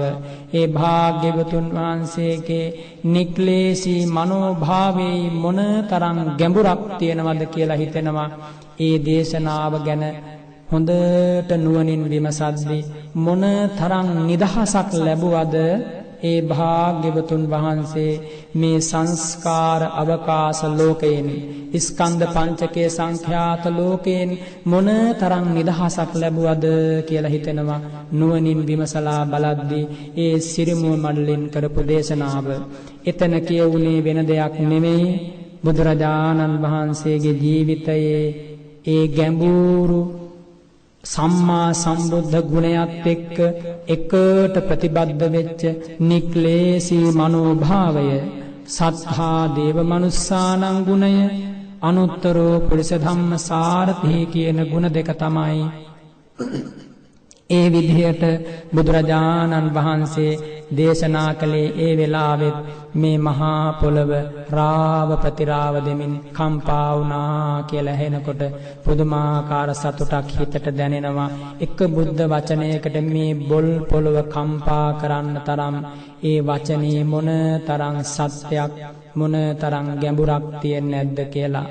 ඒ භාග්‍යවතුන් වහන්සේගේ නික්ලේශී මනෝභාවයේ මොනතරම් ගැඹුරක් තියෙනවද කියලා හිතෙනවා. ඒ දේශනාව ගැන හොඳට නුවණින් විමසද්දී මොන තරම් නිදහසක් ලැබුවද ඒ භාග්‍යවතුන් වහන්සේ මේ සංස්කාර අවකාශ ලෝකයෙන්, ස්කන්ධ පංචකයේ සංඛ්‍යාත ලෝකයෙන් මොන තරම් නිදහසක් ලැබුවද කියලා හිතෙනවා. නුවණින් විමසලා බලද්දී ඒ සිරිමුව මඩලින් කරපු දේශනාව එතන කියුනේ වෙන දෙයක් නෙමෙයි, බුදුරජාණන් වහන්සේගේ ජීවිතයේ ඒ ගැඹුරු සම්මා සම්බුද්ධ ගුණයත් එක්ක එකට ප්‍රතිබද්ධ වෙච්ච නික්ලේශී මනෝභාවය සත්හා දේව මනුස්සානං ගුණය අනුත්තරෝ පුරිස ධම්ම සාරථි කියන ගුණ දෙක තමයි ඒ විදිහට බුදුරජාණන් වහන්සේ දේශනා කළේ ඒ වෙලාවෙත් මේ මහා පොළව රාව ප්‍රතිරාව දෙමින් කම්පා වුණා කියලා ඇහෙනකොට පුදුමාකාර සතුටක් හිතට දැනෙනවා. එක බුද්ධ වචනයකට මේ බොල් පොළව කම්පා කරන්න තරම් ඒ වචනේ මොන තරම් සත්‍යයක් මොන තරම් ගැඹුරක් තියෙන්නේ නැද්ද කියලා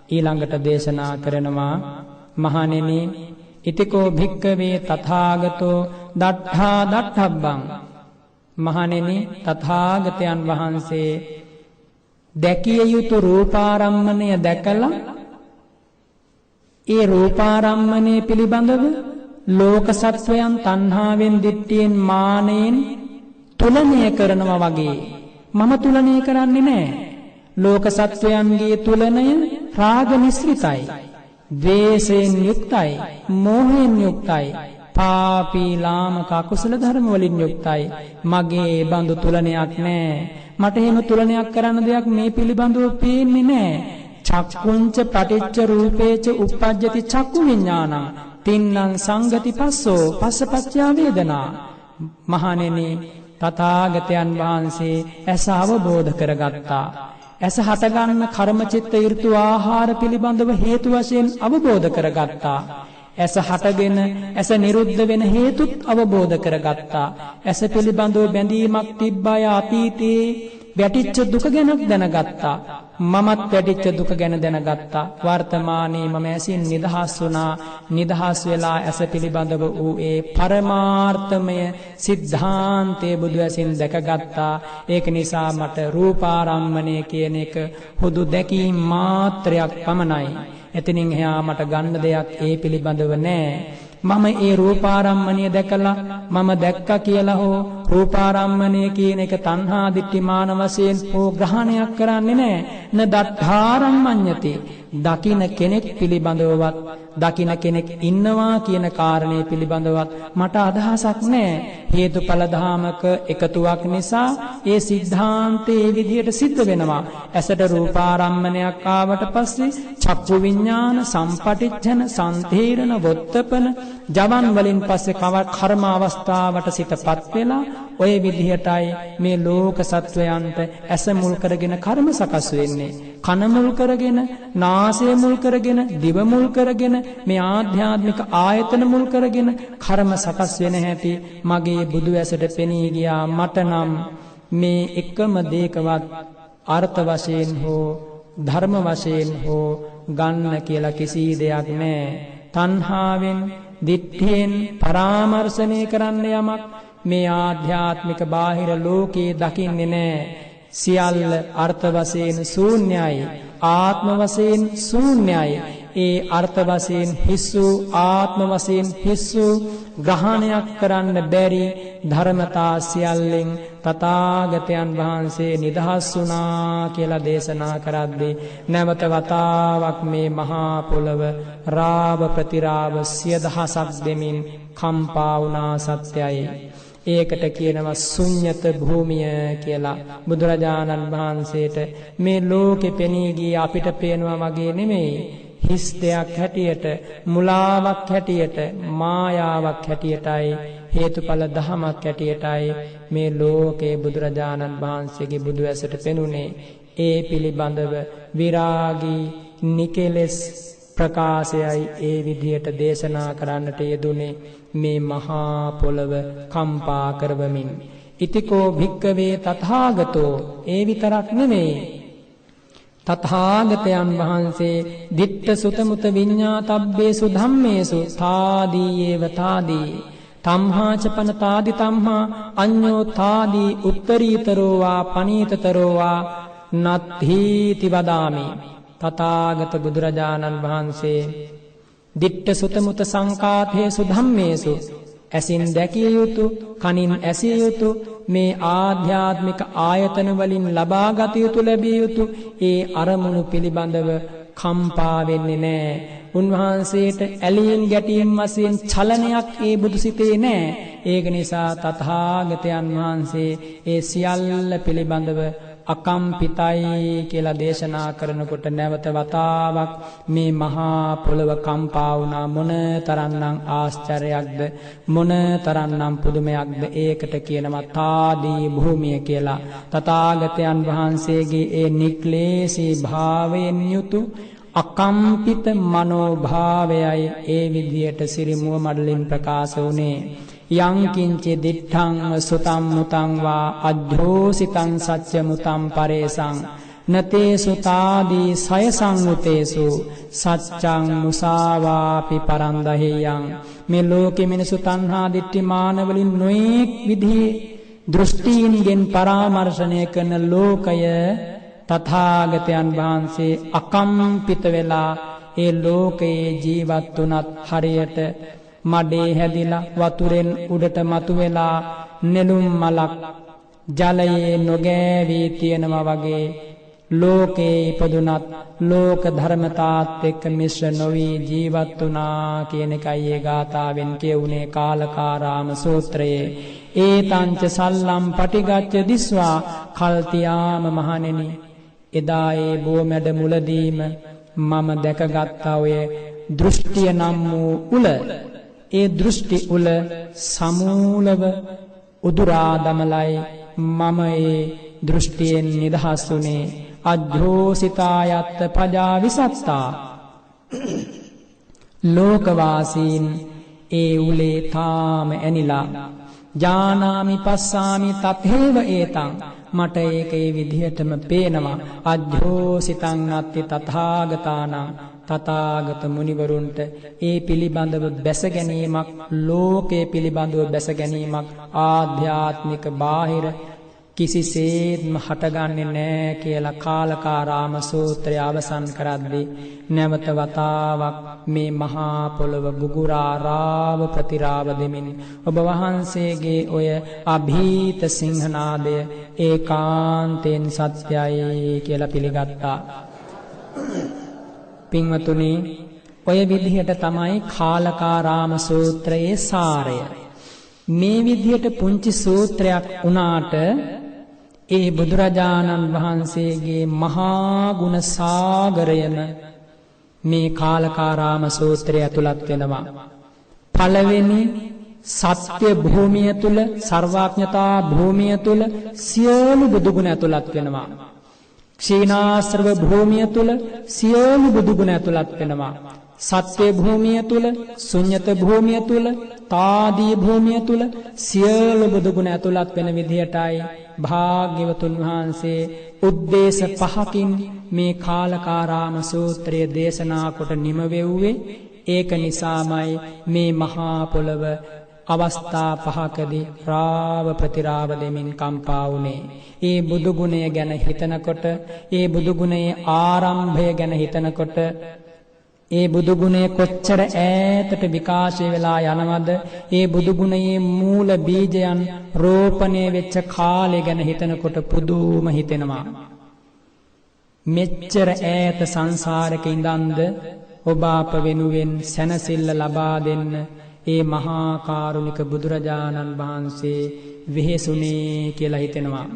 ඊළඟට දේශනා කරනවා. මහණෙනි ඉතිකෝ භික්කවේ තථාගතෝ දට්ඨා දට්ඨබ්බං. මහණෙනි තථාගතයන් වහන්සේ දැකිය යුතු රූපාරම්මණය දැකලා ඒ රූපාරම්මණය පිළිබඳව ලෝක සත්වයන් තණ්හාවෙන් දිට්ඨියෙන් මානෙන් තුලනය කරනවා වගේ මම තුලනය කරන්නේ නැහැ. ලෝක සත්වයන්ගේ තුලනය රාග මිශ්‍රිතයි, ද්වේෂයෙන් යුක්තයි, මෝහයෙන් යුක්තයි, පාපී ලාමක අකුසල ධර්ම වලින් යුක්තයි. මගේ බඳු තුලනයක් නැහැ. මට එහෙම තුලනයක් කරන්න දෙයක් මේ පිළිබඳව පේන්නේ නැහැ. චක්කුංච පටිච්ච රූපේච උප්පජ්ජති චක්කු විඥානං තින්නම් සංගති පස්සෝ පස්සපච්චා වේදනා. මහණෙනි තථාගතයන් වහන්සේ ඇස අවබෝධ කරගත්තා. ඇස හටගන්න කර්මචිත්ත ඍතු ආහාර පිළිබඳව හේතු වශයෙන් අවබෝධ කරගත්තා. ඇස හටගෙන ඇස නිරුද්ධ වෙන හේතුත් අවබෝධ කරගත්තා. ඇස පිළිබඳව බැඳීමක් තිබ්බය අතීතයේ වැටිච්ච දුක ගැන දැනගත්තා. මමත් වැටිච්ච දුක ගැන දැනගත්තා. වර්තමානයේ මම ඇසින් නිදහස් වුණා. නිදහස් වෙලා ඇස පිළිබඳව වූ ඒ පරමාර්ථමය සිද්ධාන්තයේ බුදු ඇසින් දැකගත්තා. ඒක නිසා මට රූපාරම්මණය කියන එක හුදු දැකීම් මාත්‍රයක් පමණයි. එතනින් එහා මට ගන්න දෙයක් ඒ පිළිබඳව නැහැ. මම ඒ රූපාරම්මණය දැකලා මම දැක්කා කියලා හෝ රූපාරම්මණය කියන එක තණ්හා දිට්ඨිමාන වශයෙන් හෝ ග්‍රහණයක් කරන්නේ නැහැ. න දත්තාරම්මඤ්ඤති. දකින කෙනෙක් පිළිබඳවවත් දකින කෙනෙක් ඉන්නවා කියන කාරණේ පිළිබඳවත් මට අදහසක් නැහැ. හේතුඵල ධාමක එකතුවක් නිසා ඒ සිද්ධාන්තේ ඒ විදිහට සිද්ධ වෙනවා. ඇසට රූපාරම්මණයක් ආවට පස්සේ චක්කු විඥාන සම්පටිච්ඡන සම්තේරණ වොත්තපන ජවන් වලින් පස්සේ කර්ම අවස්ථාවට සිතපත් වෙලා ඔය විදිහටයි මේ ලෝක සත්වයන්ට ඇස මුල් කරගෙන කර්ම සකස් වෙන්නේ. කන මුල් කරගෙන, නාසය මුල් කරගෙන, දිව මුල් කරගෙන, මේ ආධ්‍යාත්මික ආයතන මුල් කරගෙන කර්ම සකස් වෙන හැටි මගේ බුදු ඇසට පෙනී ගියා. මට නම් මේ එකම දෙයකවත් අර්ථ වශයෙන් හෝ ධර්ම වශයෙන් හෝ ගන්න කියලා කිසි දෙයක් නැහැ. තණ්හාවෙන් දිට්ඨියෙන් පරාමර්ශණය කරන්න යමක් මේ ආධ්‍යාත්මික බාහිර ලෝකයේ දකින්නේ නැහැ. සියල්ල අර්ථ වශයෙන් ශූන්‍යයි, ආත්ම වශයෙන් ශූන්‍යයි. ඒ අර්ථ වශයෙන් හිස්සු, ආත්ම වශයෙන් හිස්සු ග්‍රහණයක් කරන්න බැරි ධර්මතා සියල්ලෙන් තථාගතයන් වහන්සේ නිදහස් වුණා කියලා දේශනා කරද්දී නැවත වතාවක් මේ මහා පොළව රාව ප්‍රතිරාව සිය දහසක් දෙමින් කම්පා වුණා සත්‍යයි. ඒකට කියනවා ශුන්්‍යත භූමිය කියලා. බුදුරජාණන් වහන්සේට මේ ලෝකෙ පෙනී ගිය අපිට පේනවා වගේ නෙමෙයි. හිස් දෙයක් හැටියට, මුලාවක් හැටියට, මායාවක් හැටියටයි, හේතුඵල ධමයක් හැටියටයි මේ ලෝකේ බුදුරජාණන් වහන්සේගේ බුදු ඇසට පෙනුනේ. ඒ පිළිබඳව විරාගී නිකලස් ප්‍රකාශයයි ඒ විදියට දේශනා කරන්නට යෙදුනේ මේ මහා පොළව කම්පා කරවමින්. ඉතිකෝ භික්කවේ තථාගතෝ. ඒ විතරක් නෙමෙයි, තථාගතයන් වහන්සේ දිට්ඨ සුත මුත විඤ්ඤාතබ්බේසු ධම්මේසු තාදීයේව තාදී තම්හාචපන තාදි තම්හා අඤ්ඤෝ තාදී උත්තරීතරෝ වා පනීතතරෝ වා නත්ථීති වදාමි. තථාගත බුදුරජාණන් වහන්සේ දිට්ඨ සුත මුත සංකාතේසු ධම්මේසු ඇසින් දැකිය යුතු, කනින් ඇසිය යුතු, මේ ආධ්‍යාත්මික ආයතන වලින් ලබාගත යුතු, ලැබිය යුතු ඒ අරමුණු පිළිබඳව කම්පා වෙන්නේ නැහැ. උන්වහන්සේට ඇලීම් ගැටීම් වශයෙන් චලනයක් ඒ බුදුසිතේ නැහැ. ඒක නිසා තථාගතයන් වහන්සේ ඒ සියල්ල පිළිබඳව අකම්පිතයි කියලා දේශනා කරනකොට නැවත වතාවක් මේ මහා පොළව කම්පා වුණා. මොන තරම්නම් ආශ්චර්යයක්ද, මොන තරම්නම් පුදුමයක්ද. ඒකට කියනවා තාදී භූමිය කියලා. තථාගතයන් වහන්සේගේ ඒ නික්ලේශී භාවයෙන් යුතු අකම්පිත මනෝභාවයයි ඒ විදියට සිරිමුව මඩලින් ප්‍රකාශ වුණේ. යං කිංච දිඨං සුතං මුතං වා අද්ධෝසිතං සච්ච මුතං පරේසං නතේ සුතාදී සය සංඋතේසු සච්ඡං මුසාවාපි පරන්දහෙයං. මේ ලෝකෙ මිනිසු තණ්හා දිට්ඨි මාන වලින් නොඑක් විදිහේ දෘෂ්ටීන්ගෙන් පරාමර්ශණය කරන ලෝකය තථාගතයන් වහන්සේ අකම්පිත වෙලා ඒ ලෝකයේ ජීවත් වුණත් හරියට මඩේ හැදිලා වතුරෙන් උඩට මතුවෙලා නෙළුම් මලක් ජලයේ නොගෑවී තියෙනවා වගේ ලෝකේ ඉපදුනත් ලෝක ධර්මතාත් එක්ක මිශ්‍ර නොවි ජීවත් වුණා කියන එකයි ඒ ගාථාවෙන් කියුනේ කාලකාරාම සූත්‍රයේ. ඒතංච සල්ලම් පටිගච්ඡ දිස්වා කල්තියාම මහණෙනි, එදා ඒ බොමැඩ මුලදීම මම දැකගත්තා ඔය දෘෂ්ටිය නම් වූ උල. ඒ දෘෂ්ටි උල සමූලව උදුරා දමලයි මම ඒ දෘෂ්ටියෙන් නිදහස් වුණේ. අද්ධෝසිතායත්ත පජා විසත්තා. ලෝකවාසීන් ඒ උලේ තාම ඇනිලා ජානාමි පස්සාමි තතේව ඒතං. මට ඒක ඒ විදිහටම පේනවා. අද්ධෝසිතං නත්ති තථාගතානං. තථාගත මුනිවරුන්ට ඒ පිළිබඳව බැස ගැනීමක්, ලෝකයේ පිළිබඳව බැස ගැනීමක් ආධ්‍යාත්මික බාහිර කිසිසේත්ම හටගන්නේ නැහැ කියලා කාලකාරාම සූත්‍රය අවසන් කරද්දී නැවත වතාවක් මේ මහා පොළව ගුගුරා රාව ප්‍රතිරාව දෙමින් ඔබ වහන්සේගේ ඔය අභීත සිංහනාදය ඒකාන්තයෙන් සත්‍යයි කියලා පිළිගත්තා. පින්වතුනි, ඔය විදිහට තමයි කාලකාරාම සූත්‍රයේ සාරය. මේ විදිහට පුංචි සූත්‍රයක් වුණාට ඒ බුදුරජාණන් වහන්සේගේ මහා ගුණ සාගරයම මේ කාලකාරාම සූත්‍රය ඇතුළත් වෙනවා. පළවෙනි සත්‍ය භූමිය තුල, සර්වඥතා භූමිය තුල සියලු බුදුගුණ ඇතුළත් වෙනවා. ක්ෂීණාශ්‍රව භූමිය තුල සියලු බුදුගුණ ඇතුළත් වෙනවා. සත්‍ය භූමිය තුල, ශුන්්‍යත භූමිය තුල, තාදී භූමිය තුල සියලු බුදුගුණ ඇතුළත් වෙන විදිහටයි භාග්‍යවතුන් වහන්සේ උද්දේශ පහකින් මේ කාලකාරාම සූත්‍රය දේශනා කොට නිම වෙව්වේ. ඒක නිසාමයි මේ මහා පොළව අවස්ථා පහකදී රාව ප්‍රතිරාව දෙමින් කම්පා වුණේ. ඒ බුදුගුණය ගැන හිතනකොට, ඒ බුදුගුණයේ ආරම්භය ගැන හිතනකොට, ඒ බුදුගුණය කොච්චර ඈතට විකාශය වෙලා යනවද, ඒ බුදුගුණයේ මූල බීජයන් රෝපණය වෙච්ච කාලය ගැන හිතනකොට පුදුම හිතෙනවා. මෙච්චර ඈත සංසාරක ඉඳන්ද ඔබ අප වෙනුවෙන් සැනසෙල්ල ලබා දෙන්න ඒ මහා කාරුණික බුදුරජාණන් වහන්සේ වෙහෙසුනේ කියලා හිතෙනවා.